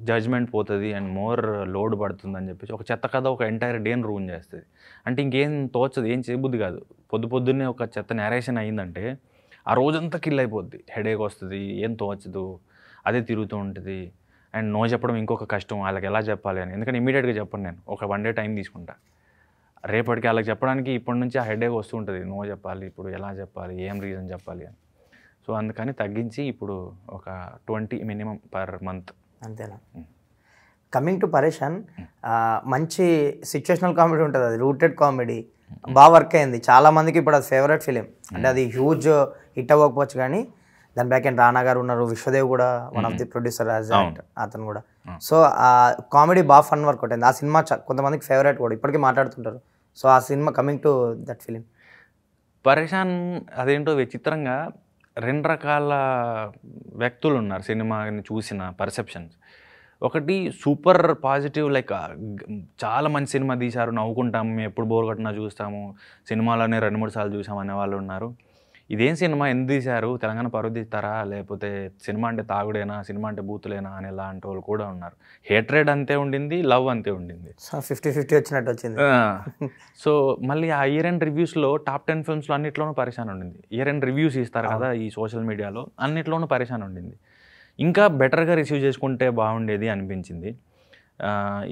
జడ్జ్మెంట్ పోతుంది అండ్ మోర్ లోడ్ పడుతుందని చెప్పేసి ఒక చెత్త కథ ఒక ఎంటైర్ డేని రూన్ చేస్తుంది. అంటే ఇంకేం తోచదు, ఏం చేయబుద్ది కాదు. పొద్దున్నే ఒక చెత్త నేరేషన్ అయ్యిందంటే ఆ రోజంతా కిల్ అయిపోద్ది, హెడేక్ వస్తుంది, ఏం తోచదు, అదే తిరుగుతూ ఉంటుంది. అండ్ నో చెప్పడం ఇంకొక కష్టం, వాళ్ళకి ఎలా చెప్పాలి అని. ఎందుకంటే ఇమీడియట్గా చెప్పను నేను, ఒక 1 day టైం తీసుకుంటా. రేపటికి వాళ్ళకి చెప్పడానికి ఇప్పటి నుంచి ఆ హెడేక్ వస్తూ ఉంటుంది, నో చెప్పాలి, ఇప్పుడు ఎలా చెప్పాలి, ఏం రీజన్ చెప్పాలి అని. సో అందుకని తగ్గించి ఇప్పుడు ఒక 20 మినిమం పర్ మంత్. అంతేనా? కమింగ్ టు పరేషాన్, మంచి సిచ్యువేషనల్ కామెడీ ఉంటుంది, అది రూటెడ్ కామెడీ బాగా వర్క్ అయింది. చాలామందికి ఇప్పుడు అది ఫేవరెట్ ఫిలిం. అంటే అది హ్యూజ్ హిట్ అవ్వకపోవచ్చు కానీ దాని బ్యాక్ అండ్ రానా గారు ఉన్నారు, విశ్వదేవ్ కూడా one of the producer as అతను కూడా. సో ఆ కామెడీ బాగా ఫన్ వర్క్ అవుతుంది. ఆ సినిమా కొంతమందికి ఫేవరెట్ కూడా, ఇప్పటికీ మాట్లాడుతుంటారు. సో ఆ cinema coming to that film పరేషాన్, అదేంటో విచిత్రంగా 2 రకాల వ్యక్తులు ఉన్నారు సినిమాని చూసిన పర్సెప్షన్స్. ఒకటి సూపర్ పాజిటివ్, లైక్ చాలా మంచి సినిమా తీశారు, నవ్వుకుంటాము, మేము ఎప్పుడు బోర్ కొట్టినా చూస్తాము, సినిమాలోనే 2-3 సార్లు చూసాము అనే వాళ్ళు ఉన్నారు. ఇదేం సినిమా ఎందుకు తీశారు, తెలంగాణ పరువు తీస్తారా, లేకపోతే సినిమా అంటే తాగుడేనా, సినిమా అంటే బూతులేనా అని లాంటి వాళ్ళు కూడా ఉన్నారు. హేట్రేడ్ అంతే ఉండింది, లవ్ అంతే ఉండింది, 50-50 వచ్చినట్టు వచ్చింది. సో మళ్ళీ ఆ ఇయర్ ఎండ్ రివ్యూస్లో టాప్ 10 ఫిల్మ్స్లో అన్నిట్లోనూ పరేషాన్ ఉండింది. ఇయర్ ఎండ్ రివ్యూస్ ఇస్తారు కదా ఈ సోషల్ మీడియాలో, అన్నిట్లోనూ పరేషాన్ ఉండింది. ఇంకా బెటర్గా రిసీవ్ చేసుకుంటే బాగుండేది అనిపించింది.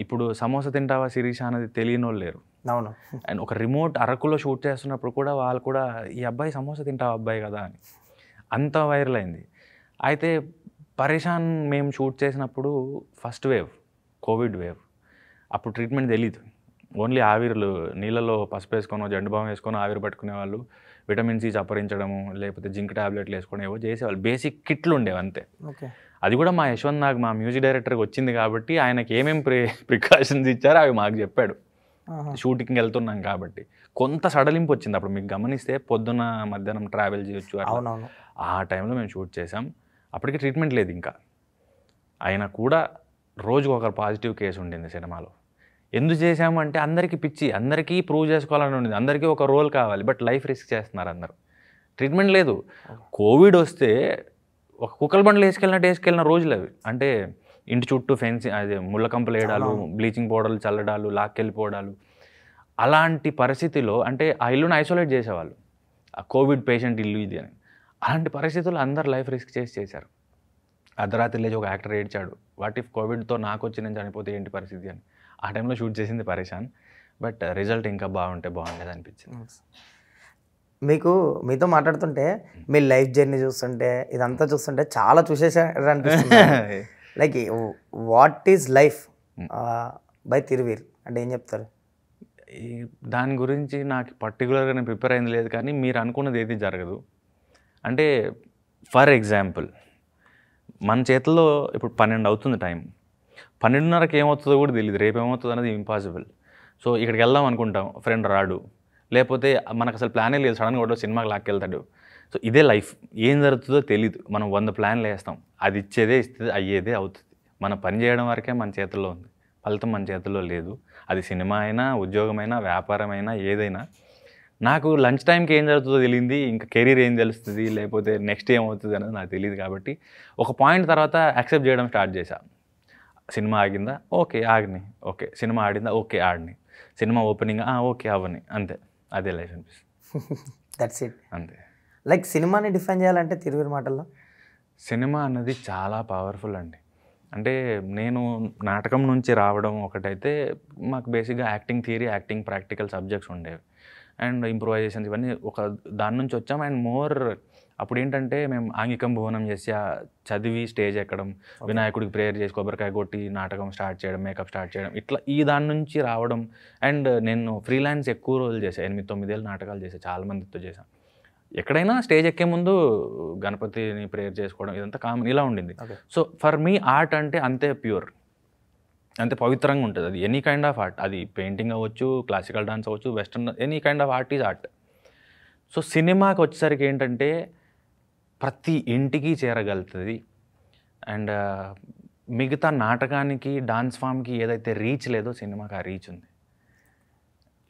ఇప్పుడు సమోసా తింటావా శిరీష అనేది తెలియని వాళ్ళు లేరు. అవును. అండ్ ఒక రిమోట్ అరకులో షూట్ చేస్తున్నప్పుడు కూడా వాళ్ళు కూడా ఈ అబ్బాయి సమోసా తింటావా అబ్బాయి కదా అని అంత వైరల్ అయింది. అయితే పరేషాన్ మేము షూట్ చేసినప్పుడు ఫస్ట్ వేవ్, కోవిడ్ వేవ్, అప్పుడు ట్రీట్మెంట్ తెలీదు. ఓన్లీ ఆవిర్లు నీళ్ళలో పసుపు వేసుకొని జండు బాం వేసుకొని ఆవిరి పట్టుకునే వాళ్ళు, విటమిన్ సి చప్పరించడము లేకపోతే జింక్ టాబ్లెట్లు వేసుకొని ఏవో చేసేవాళ్ళు. బేసిక్ కిట్లు ఉండేవి అంతే. ఓకే. అది కూడా మా యశ్వంత్ నాగ్ మా మ్యూజిక్ డైరెక్టర్కి వచ్చింది కాబట్టి ఆయనకి ఏమేమి ప్రికాషన్స్ ఇచ్చారో అవి మాకు చెప్పాడు. షూటింగ్కి వెళ్తున్నాం కాబట్టి కొంత సడలింపు వచ్చింది. అప్పుడు మీకు గమనిస్తే పొద్దున మధ్యాహ్నం ట్రావెల్ చేయొచ్చు. ఆ టైంలో మేము షూట్ చేసాం. అప్పటికి ట్రీట్మెంట్ లేదు ఇంకా. అయినా కూడా రోజుకు ఒక పాజిటివ్ కేసు ఉండింది సినిమాలో. ఎందుకు చేసామంటే అందరికీ పిచ్చి, అందరికీ ప్రూవ్ చేసుకోవాలని ఉండింది, అందరికీ ఒక రోల్ కావాలి. బట్ లైఫ్ రిస్క్ చేస్తున్నారు అందరు. ట్రీట్మెంట్ లేదు. కోవిడ్ వస్తే ఒక కుక్కల బండ్లు వేసుకెళ్ళిన రోజులు అవి. అంటే ఇంటి చుట్టూ ఫెన్సింగ్, అదే ముళ్ళ కంపలు వేయడాలు, బ్లీచింగ్ పౌడర్లు చల్లడాలు, లాక్కెళ్ళిపోవడాలు. అలాంటి పరిస్థితిలో అంటే ఆ ఇల్లుని ఐసోలేట్ చేసేవాళ్ళు, ఆ కోవిడ్ పేషెంట్ ఇల్లు ఇది అని. అలాంటి పరిస్థితుల్లో అందరు లైఫ్ రిస్క్ చేశారు. అర్ధరాత్రి లేచి ఒక యాక్టర్ ఏడ్చాడు, వాట్ ఇఫ్ కోవిడ్తో నాకు వచ్చి నేను చనిపోతే ఏంటి పరిస్థితి అని. ఆ టైంలో షూట్ చేసింది పరేషాన్. బట్ రిజల్ట్ ఇంకా బాగుండేది అనిపించింది. మీతో మాట్లాడుతుంటే మీ లైఫ్ జర్నీ చూస్తుంటే ఇదంతా చూస్తుంటే చాలా చూసేసారు అనిపిస్తుంది. Like what is life by Thiruveer అంటే ఏం చెప్తారు? దాని గురించి నాకు పర్టికులర్గా నేను ప్రిపేర్ అయింది లేదు, కానీ మీరు అనుకున్నది ఏది జరగదు. అంటే ఫర్ ఎగ్జాంపుల్ మన చేతిలో ఇప్పుడు 12 అవుతుంది టైం, 12:30కి ఏమవుతుందో కూడా తెలియదు, రేపు ఏమవుతుంది అనేది ఇంపాసిబుల్. సో ఇక్కడికి వెళ్దాం అనుకుంటాం, ఫ్రెండ్ రాడు, లేకపోతే మనకు అసలు ప్లానే లేదు, సడన్గా ఒకటో సినిమాకి లాక్కెళ్తాడు. సో ఇదే లైఫ్, ఏం జరుగుతుందో తెలీదు. మనం 100 ప్లాన్లు వేస్తాం, అది ఇచ్చేదే ఇస్తుంది, అయ్యేదే అవుతుంది. మన పని చేయడం వరకే మన చేతుల్లో ఉంది, ఫలితం మన చేతుల్లో లేదు. అది సినిమా అయినా, ఉద్యోగమైనా, వ్యాపారమైనా, ఏదైనా. నాకు లంచ్ టైంకి ఏం జరుగుతుందో తెలియంది, ఇంకా కెరీర్ ఏం తెలుస్తుంది, లేకపోతే నెక్స్ట్ ఏమవుతుంది అనేది నాకు తెలియదు. కాబట్టి ఒక పాయింట్ తర్వాత యాక్సెప్ట్ చేయడం స్టార్ట్ చేశా. సినిమా ఆగిందా, ఓకే ఆగిని, ఓకే సినిమా ఆడిందా, ఓకే ఆడిని, సినిమా ఓపెనింగ్ ఓకే అవని, అంతే. అదే లైఫ్ అనిపిస్తుంది. That's it. అంతే. లైక్ సినిమాని డిఫైన్ చేయాలంటే తిరువీర్ మాటల్లో సినిమా అన్నది చాలా పవర్ఫుల్ అండి. అంటే నేను నాటకం నుంచి రావడం ఒకటైతే, మాకు బేసిక్గా acting theory, acting practical subjects ఉండేవి, అండ్ ఇంప్రూవైజేషన్స్ ఇవన్నీ ఒక దాని నుంచి వచ్చాం. అండ్ మోర్ అప్పుడు ఏంటంటే మేము ఆంగికం భువనం చేసి చదివి స్టేజ్ ఎక్కడం, వినాయకుడికి ప్రేయర్ చేసి కొబ్బరికాయ కొట్టి నాటకం స్టార్ట్ చేయడం, మేకప్ స్టార్ట్ చేయడం, ఇట్లా ఈ దాని నుంచి రావడం. అండ్ నేను ఫ్రీలాన్స్ ఎక్కువ రోజులు చేశాను, 8-9 ఏళ్ళు నాటకాలు చేశాను, చాలా మందితో చేశాను. ఎక్కడైనా స్టేజ్ ఎక్కే ముందు గణపతిని ప్రేయర్ చేసుకోవడం, ఇదంతా కామన్, ఇలా ఉండింది. సో ఫర్ మీ ఆర్ట్ అంటే అంతే ప్యూర్, అంతే పవిత్రంగా ఉంటుంది. అది ఎనీ కైండ్ ఆఫ్ ఆర్ట్, అది పెయింటింగ్ అవ్వచ్చు, క్లాసికల్ డాన్స్ అవ్వచ్చు, western, any kind of art is art. So సినిమాకి వచ్చేసరికి ఏంటంటే ప్రతి ఇంటికి చేరగలుగుతుంది. అండ్ మిగతా నాటకానికి, డాన్స్ ఫామ్కి ఏదైతే రీచ్ లేదో సినిమాకి ఆ రీచ్ ఉంది.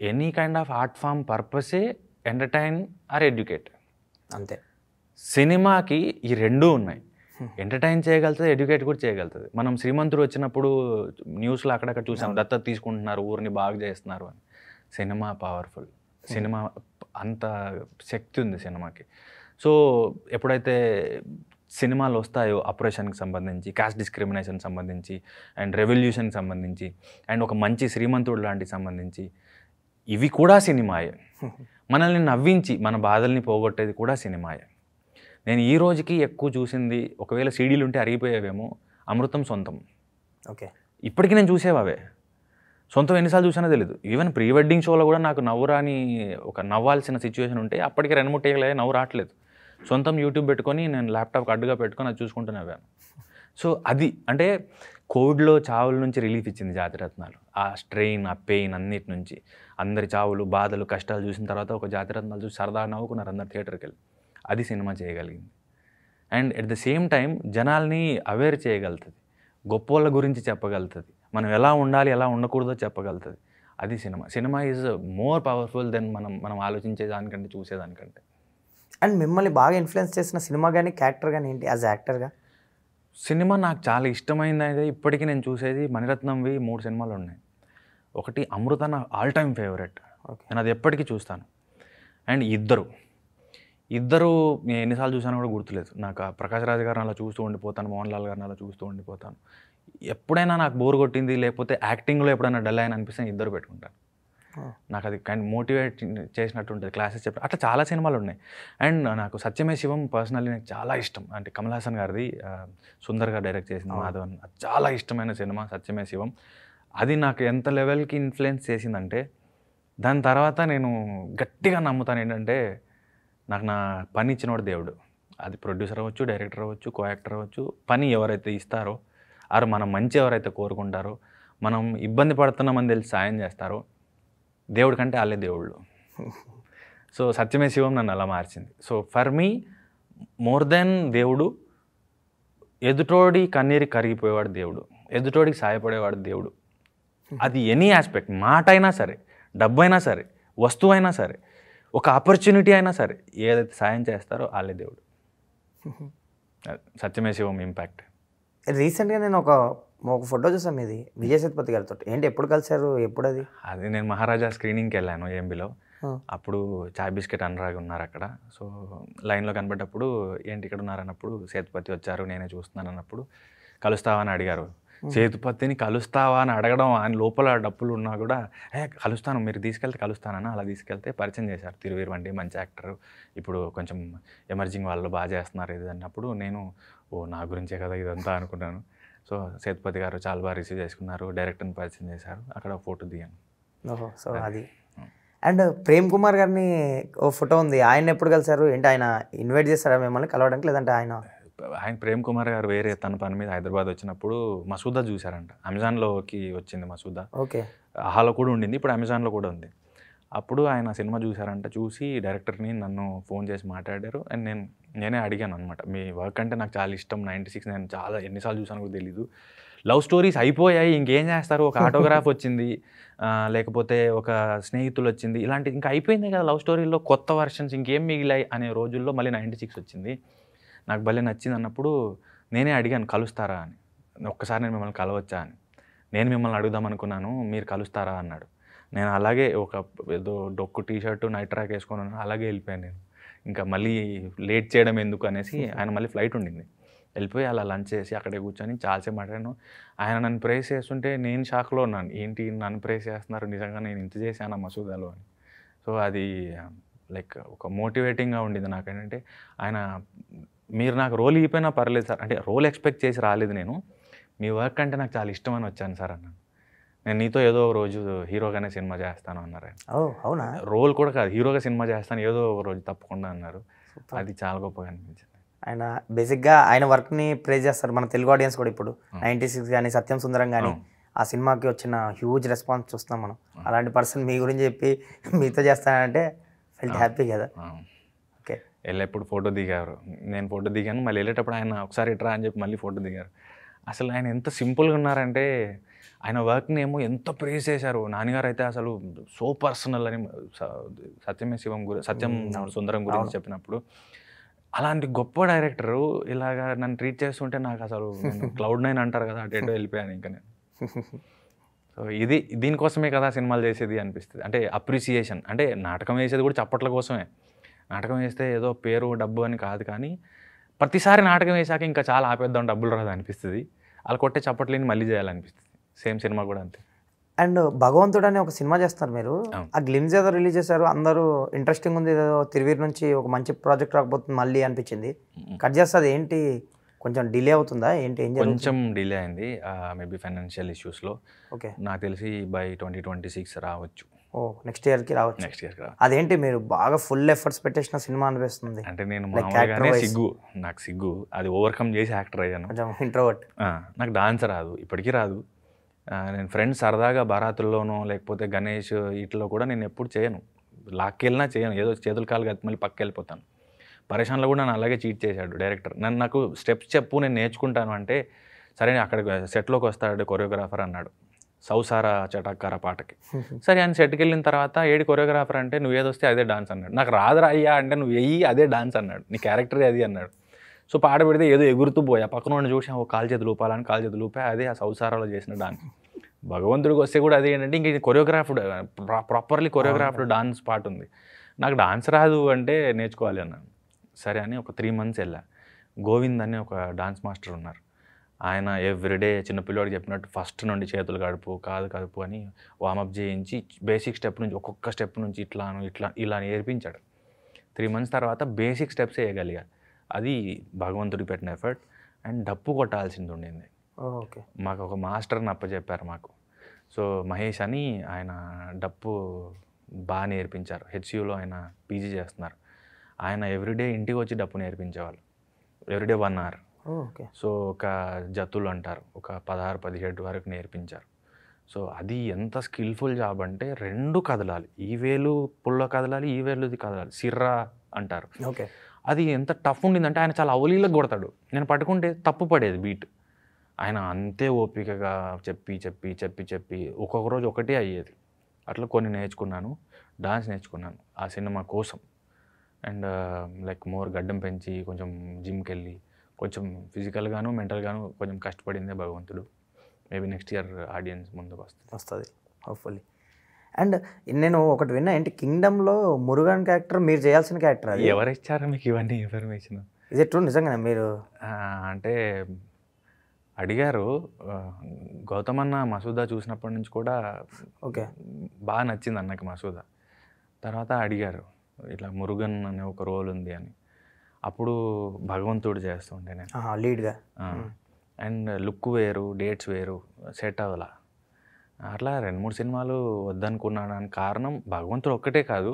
Any kind of art form పర్పసే ఎంటర్టైన్ ఆర్ ఎడ్యుకేట్. అంతే. సినిమాకి ఈ రెండూ ఉన్నాయి, ఎంటర్టైన్ చేయగలుగుతుంది, ఎడ్యుకేట్ కూడా చేయగలుగుతుంది. మనం శ్రీమంతుడు వచ్చినప్పుడు న్యూస్లో అక్కడక్కడ చూసాం, దత్తత తీసుకుంటున్నారు, ఊరిని బాగా చేస్తున్నారు అని. సినిమా పవర్ఫుల్, సినిమా అంత శక్తి ఉంది సినిమాకి. సో ఎప్పుడైతే సినిమాలు వస్తాయో ఆపరేషన్కి సంబంధించి, కాస్ట్ డిస్క్రిమినేషన్ సంబంధించి, అండ్ రెవల్యూషన్కి సంబంధించి, అండ్ ఒక మంచి శ్రీమంతుడు లాంటికి సంబంధించి, ఇవి కూడా సినిమాయే. మనల్ని నవ్వించి మన బాధల్ని పోగొట్టేది కూడా సినిమాయే. నేను ఈ రోజుకి ఎక్కువ చూసింది, ఒకవేళ సీడీలు ఉంటే అరిగిపోయేవేమో, అమృతం, సొంతం. ఓకే. ఇప్పటికీ నేను చూసేవే. సొంతం ఎన్నిసార్లు చూసానో తెలియదు. ఈవెన్ ప్రీ వెడ్డింగ్ షోలో కూడా నాకు నవ్వురాని, ఒక నవ్వాల్సిన సిచ్యువేషన్ ఉంటే అప్పటికి 2-3 టేకులే నవ్వు రావట్లేదు. సొంతం యూట్యూబ్ పెట్టుకొని నేను ల్యాప్టాప్కి అడ్డుగా పెట్టుకొని అది చూసుకుంటూ నవ్వాను. సో అది అంటే కోవిడ్లో చావుల నుంచి రిలీఫ్ ఇచ్చింది జాతిరత్నాలు. ఆ స్ట్రెయిన్, ఆ పెయిన్ అన్నిటి నుంచి, అందరి చావులు, బాధలు, కష్టాలు చూసిన తర్వాత ఒక జాతిరత్నాలు చూసి సరదాగా నవ్వుకున్నారు అందరు థియేటర్కి వెళ్ళి. అది సినిమా చేయగలిగింది. And at the same time జనాల్ని అవేర్ చేయగలుగుతుంది, గొప్ప వాళ్ళ గురించి చెప్పగలుగుతుంది, మనం ఎలా ఉండాలి, ఎలా ఉండకూడదో చెప్పగలుగుతుంది. అది cinema. Cinema is more powerful than మనం ఆలోచించేదానికంటే, చూసేదానికంటే. అండ్ మిమ్మల్ని బాగా ఇన్ఫ్లుయెన్స్ చేసిన సినిమా కానీ, క్యారెక్టర్ కానీ ఏంటి యాజ్ యాక్టర్గా? సినిమా నాకు చాలా ఇష్టమైంది అయితే ఇప్పటికీ నేను చూసేది మణిరత్నంవి 3 సినిమాలు ఉన్నాయి. ఒకటి అమృత, నా ఆల్ టైమ్ ఫేవరెట్, నేను అది ఎప్పటికీ చూస్తాను. అండ్ ఇద్దరు నేను ఎన్నిసార్లు చూసానో కూడా గుర్తులేదు నాకు. ప్రకాష్ రాజ్ గారిని అలా చూస్తూ ఉండిపోతాను, మోహన్ లాల్ గారిని అలా చూస్తూ ఉండిపోతాను. ఎప్పుడైనా నాకు బోర్ కొట్టింది, లేకపోతే యాక్టింగ్లో ఎప్పుడైనా డల్ అయినా అనిపిస్తే ఇద్దరు పెట్టుకుంటాను. నాకు అది కైండ్ మోటివేట్ చేసినట్టు ఉంటుంది, క్లాసెస్ చెప్పి అట్లా చాలా సినిమాలు ఉన్నాయి. అండ్ నాకు సత్యమే శివం పర్సనల్లీ నాకు చాలా ఇష్టం. అంటే కమల్ హాసన్ గారిది, సుందర్ గారు డైరెక్ట్ చేసిన మాధవన్, చాలా ఇష్టమైన సినిమా సత్యమే శివం. అది నాకు ఎంత లెవెల్కి ఇన్ఫ్లుయెన్స్ చేసిందంటే దాని తర్వాత నేను గట్టిగా నమ్ముతాను ఏంటంటే నాకు నా పని ఇచ్చినవాడు దేవుడు. అది ప్రొడ్యూసర్ అవ్వచ్చు, డైరెక్టర్ అవ్వచ్చు, కో యాక్టర్ అవ్వచ్చు. పని ఎవరైతే ఇస్తారో ఆరు మనం మంచి ఎవరైతే కోరుకుంటారో, మనం ఇబ్బంది పడుతున్నామని తెలిసి సాయం చేస్తారో దేవుడి కంటే వాళ్ళే దేవుళ్ళు. సో సత్యమే శివం నన్ను అలా మార్చింది. So for me more than దేవుడు, ఎదుటోడి కన్నీరు కరిగిపోయేవాడు దేవుడు, ఎదుటోడికి సాయపడేవాడు దేవుడు. అది ఎనీ ఆస్పెక్ట్, మాట అయినా సరే, డబ్బు అయినా సరే, వస్తువు అయినా సరే, ఒక ఆపర్చునిటీ అయినా సరే, ఏదైతే సాయం చేస్తారో వాళ్ళే దేవుడు. సత్యమే శివం ఇంపాక్ట్. రీసెంట్గా నేను ఒక ఫోటో చూసాను మీది విజయ్ సేతుపతి గారితో. ఏంటి ఎప్పుడు కలిసారు, ఎప్పుడు అది? అది నేను మహారాజా స్క్రీనింగ్కి వెళ్ళాను ఏఎంబిలో. అప్పుడు చాయ్ బిస్కెట్ అనురాగ్ ఉన్నారు అక్కడ. సో లైన్లో కనబడ్డప్పుడు ఏంటి ఇక్కడ ఉన్నారన్నప్పుడు సేతుపతి వచ్చారు, నేనే చూస్తున్నాను అన్నప్పుడు కలుస్తావా అని అడిగారు. సేతుపతిని కలుస్తావా అని అడగడం, ఆయన లోపల డప్పులు ఉన్నా కూడా కలుస్తాను, మీరు తీసుకెళ్తే కలుస్తానని అలా తీసుకెళ్తే పరిచయం చేశారు. తిరువీర్ వంటి మంచి యాక్టర్, ఇప్పుడు కొంచెం ఎమర్జింగ్ వాళ్ళు బాగా చేస్తున్నారు ఇది అన్నప్పుడు నేను నా గురించే కదా ఇదంతా అనుకున్నాను. సో సేతుపతి గారు చాలా బాగా రిసీవ్ చేసుకున్నారు, డైరెక్టర్ని పరిచయం చేశారు, అక్కడ ఫోటో దిగాను. ఓహో, సో అది. అండ్ ప్రేమ్ కుమార్ గారిని ఓ ఫోటో ఉంది, ఆయన ఎప్పుడు కలిసారు ఏంటి? ఆయన ఇన్వైట్ చేస్తారా మిమ్మల్ని కలవడానికి, లేదంటే ఆయన ప్రేమ్ కుమార్ గారు వేరే తన పని మీద హైదరాబాద్ వచ్చినప్పుడు మసూదా చూశారంట. అమెజాన్లోకి వచ్చింది మసూదా. ఓకే. ఆహాలో కూడా ఉండింది, ఇప్పుడు అమెజాన్లో కూడా ఉంది. అప్పుడు ఆయన సినిమా చూశారంట. చూసి డైరెక్టర్ని నన్ను ఫోన్ చేసి మాట్లాడారు. అండ్ నేనే అడిగాను అనమాట, మీ వర్క్ అంటే నాకు చాలా ఇష్టం, 96 నేను చాలా ఎన్నిసార్లు చూసాను కూడా తెలీదు, లవ్ స్టోరీస్ అయిపోయాయి, ఇంకేం చేస్తారు, ఒక ఆటోగ్రాఫ్ వచ్చింది, లేకపోతే ఒక స్నేహితులు వచ్చింది, ఇలాంటి ఇంకా అయిపోయింది కదా లవ్ స్టోరీలో, కొత్త వర్షన్స్ ఇంకేం మిగిలాయి అనే రోజుల్లో మళ్ళీ 96 వచ్చింది, నాకు భలే నచ్చింది అన్నప్పుడు నేనే అడిగాను కలుస్తారా అని. ఒక్కసారి నేను మిమ్మల్ని కలవచ్చా అని. నేను మిమ్మల్ని అడుగుదాం అనుకున్నాను, మీరు కలుస్తారా అన్నాడు. నేను అలాగే ఒక ఏదో డొక్కు టీషర్టు నైట్ ట్రాక్ వేసుకొని అలాగే వెళ్ళిపోయాను. నేను ఇంకా మళ్ళీ లేట్ చేయడం ఎందుకు అనేసి, ఆయన మళ్ళీ ఫ్లైట్ ఉండింది, వెళ్ళిపోయి అలా లంచ్ చేసి అక్కడే కూర్చొని చాలాసేపు మాట్లాడాను. ఆయన నన్ను ప్రేస్ చేస్తుంటే నేను షాక్లో ఉన్నాను, ఏంటి నన్ను ప్రేస్ చేస్తున్నారు, నిజంగా నేను ఇంత చేశాను మసూదాలో అని. సో అది లైక్ ఒక మోటివేటింగ్గా ఉండింది నాకు. ఏంటంటే ఆయన మీరు నాకు రోల్ ఇవ్వకపోయినా పర్లేదు సార్, అంటే రోల్ ఎక్స్పెక్ట్ చేసి రాలేదు నేను, మీ వర్క్ అంటే నాకు చాలా ఇష్టం అని వచ్చాను సార్ అన్నాను. నేను నీతో ఏదో ఒక రోజు హీరోగానే సినిమా చేస్తాను అన్నారు ఆయన. అవునా? రోల్ కూడా కాదు, హీరోగా సినిమా చేస్తాను ఏదో ఒక రోజు తప్పకుండా అన్నారు. అది చాలా గొప్పగా అనిపించింది. ఆయన బేసిక్గా ఆయన వర్క్ని ప్రేజ్ చేస్తారు మన తెలుగు ఆడియన్స్ కూడా. ఇప్పుడు 96 కానీ సత్యం సుందరం కానీ ఆ సినిమాకి వచ్చిన హ్యూజ్ రెస్పాన్స్ చూస్తున్నాం మనం. అలాంటి పర్సన్ మీ గురించి చెప్పి మీతో చేస్తానంటే ఫెల్ట్ హ్యాపీ కదా. ఓకే. వెళ్ళేప్పుడు ఫోటో దిగారు, నేను ఫోటో దిగాను, మళ్ళీ వెళ్ళేటప్పుడు ఆయన ఒకసారి ఇట్రా అని చెప్పి మళ్ళీ ఫోటో దిగారు. అసలు ఆయన ఎంత సింపుల్గా ఉన్నారంటే ఆయన వర్క్ని ఏమో ఎంత ప్రేజ్ చేశారు. నాన్నగారు అయితే అసలు సో పర్సనల్ అని సత్యమే శివం సత్యం సుందరం గురించి చెప్పినప్పుడు, అలాంటి గొప్ప డైరెక్టరు ఇలాగా నన్ను ట్రీట్ చేస్తుంటే నాకు అసలు Cloud9 అంటారు కదా, అటేటో వెళ్ళిపోయాను ఇంకా నేను. సో దీనికోసమే కదా సినిమాలు చేసేది అనిపిస్తుంది. అంటే అప్రిసియేషన్, అంటే నాటకం వేసేది కూడా చప్పట్ల కోసమే. నాటకం వేస్తే ఏదో పేరు డబ్బు అని కాదు, కానీ ప్రతిసారి నాటకం వేసాక ఇంకా చాలా ఆపేద్దాం డబ్బులు రాదు అనిపిస్తుంది, అలా కొట్టే చప్పట్లేని మళ్ళీ చేయాలనిపిస్తుంది. సేమ్ సినిమా కూడా అంతే. అండ్ భగవంతుడు అనే ఒక సినిమా చేస్తారు మీరు, ఆ గ్లిమ్స్ ఏదో రిలీజ్ చేశారు, అందరూ ఇంట్రెస్టింగ్ ఉంది, ఏదో తిరువీర్ నుంచి ఒక మంచి ప్రాజెక్ట్ రాకపోతుంది మళ్ళీ అనిపించింది, కట్ చేస్తుంది ఏంటి, కొంచెం డిలే అవుతుందా ఏంటి? కొంచెం డిలే అయింది, మేబీ ఫైనాన్షియల్ ఇష్యూస్లో. ఓకే. నాకు తెలిసి బై 2026 రావచ్చు. నెక్స్ట్ ఇయర్కి రావచ్చు. నెక్స్ట్ ఇయర్ రావచ్చు. అదేంటి మీరు బాగా ఫుల్ ఎఫర్ట్స్ పెట్టేసిన సినిమా అనిపిస్తుంది. అంటే నేను మామూలుగానే నాకు సిగ్గు అది ఓవర్కమ్ చేసి యాక్టర్ అయ్యాను. కొంచెం ఇంట్రోవర్ట్. నాకు డాన్స్ రాదు, ఇప్పటికీ రాదు. నేను ఫ్రెండ్స్ సరదాగా బారాతుల్లోనో లేకపోతే గణేష్ వీటిలో కూడా నేను ఎప్పుడు చేయను, లాక్కెళ్ళినా చేయను, ఏదో చేతులు కాలు కలిపి మళ్ళీ పక్క వెళ్ళిపోతాను. పరేషాన్లో కూడా నన్ను అలాగే చీట్ చేశాడు డైరెక్టర్. నాకు స్టెప్స్ చెప్పు నేను నేర్చుకుంటాను అంటే, సరే అక్కడ సెట్లోకి వస్తాడు కొరియోగ్రాఫర్ అన్నాడు, సౌసారా చటాకార పాటకి. సరే ఆయన సెట్కి వెళ్ళిన తర్వాత ఏడి కొరియోగ్రాఫర్ అంటే నువ్వు ఏదొస్తే అదే డాన్స్ అన్నాడు. నాకు రాదురా అయ్యా అంటే నువ్వు వెయ్యి అదే డాన్స్ అన్నాడు, నీ క్యారెక్టరే అది అన్నాడు. సో పాట పెడితే ఏదో ఎగురుతూ పోయా, పక్కన వాడిని చూసి ఓ కాలు చేతులు ఊపాలని కాలు చేతులు ఊపా, అదే ఆ సౌసారాలో చేసిన డాన్స్. భగవంతుడికి వస్తే కూడా అదే ఏంటంటే ఇంక కొరియోగ్రాఫ్డ్ ప్రాపర్లీ కొరియోగ్రాఫ్డ్ డాన్స్ పాట ఉంది. నాకు డాన్స్ రాదు అంటే నేర్చుకోవాలి అన్నాను. సరే అని ఒక 3 months వెళ్ళా. గోవింద్ అని ఒక డాన్స్ మాస్టర్ ఉన్నారు, ఆయన ఎవ్రీడే చిన్నపిల్లవాడికి చెప్పినట్టు ఫస్ట్ నుండి చేతులు కడుపు కాదు కడుపు అని వార్మప్ చేయించి బేసిక్ స్టెప్ నుంచి ఒక్కొక్క స్టెప్ నుంచి ఇలా నేర్పించాడు. 3 months తర్వాత బేసిక్ స్టెప్స్ వేయగలిగా. అది భగవంతుడికి పెట్టిన ఎఫర్ట్. అండ్ డప్పు కొట్టాల్సింది ఉండింది. ఓకే. మాకు ఒక మాస్టర్ని అప్పచెప్పారు. మాకు సో మహేష్ అని ఆయన డప్పు బాగా నేర్పించారు. హెచ్యూలో ఆయన పీజీ చేస్తున్నారు. ఆయన ఎవ్రీడే ఇంటికి వచ్చి డప్పు నేర్పించేవాళ్ళు, ఎవ్రీడే 1 hour. ఓకే. సో ఒక జతులు అంటారు, ఒక 16-17 వరకు నేర్పించారు. సో అది ఎంత స్కిల్ఫుల్ జాబ్ అంటే 2 కదలాలి, ఈ వేలు పుల్ల కదలాలి, ఈ వేలుది కదలాలి, సిర్రా అంటారు. ఓకే. అది ఎంత టఫ్ ఉండిందంటే ఆయన చాలా అవలీలకు కొడతాడు, నేను పట్టుకుంటే తప్పు పడేది బీట్. ఆయన అంతే ఓపికగా చెప్పి చెప్పి చెప్పి చెప్పి ఒక్కొక్క రోజు ఒకటే అయ్యేది. అట్లా కొన్ని నేర్చుకున్నాను, డాన్స్ నేర్చుకున్నాను ఆ సినిమా కోసం. అండ్ లైక్ మోర్ గడ్డం పెంచి కొంచెం జిమ్కి వెళ్ళి కొంచెం ఫిజికల్గాను మెంటల్గాను కొంచెం కష్టపడిందే భగవంతుడు. మేబీ నెక్స్ట్ ఇయర్ ఆడియన్స్ ముందుకు వస్తుంది హోప్ఫుల్లీ. అండ్ నేను ఒకటి విన్నా ఏంటి, కింగ్డమ్లో మురుగన్ క్యారెక్టర్ మీరు చేయాల్సిన క్యారెక్టర్ అది. ఎవరు ఇచ్చారా మీకు ఇవన్నీ ఇన్ఫర్మేషన్? ఇది ట్రూ నిజంగానే మీరు అంటే అడిగారు. గౌతమ్ అన్న మసూదా చూసినప్పటి నుంచి కూడా ఓకే బాగా నచ్చింది అన్నకి మసూదా. తర్వాత అడిగారు ఇట్లా మురుగన్ అనే ఒక రోల్ ఉంది అని. అప్పుడు భగవంతుడు చేస్తుండే నేను లీడ్గా. అండ్ లుక్ వేరు, డేట్స్ వేరు, సెట్ అవ్వాల. అట్లా 2-3 సినిమాలు వద్దనుకున్నాడానికి కారణం భగవంతుడు ఒక్కటే కాదు,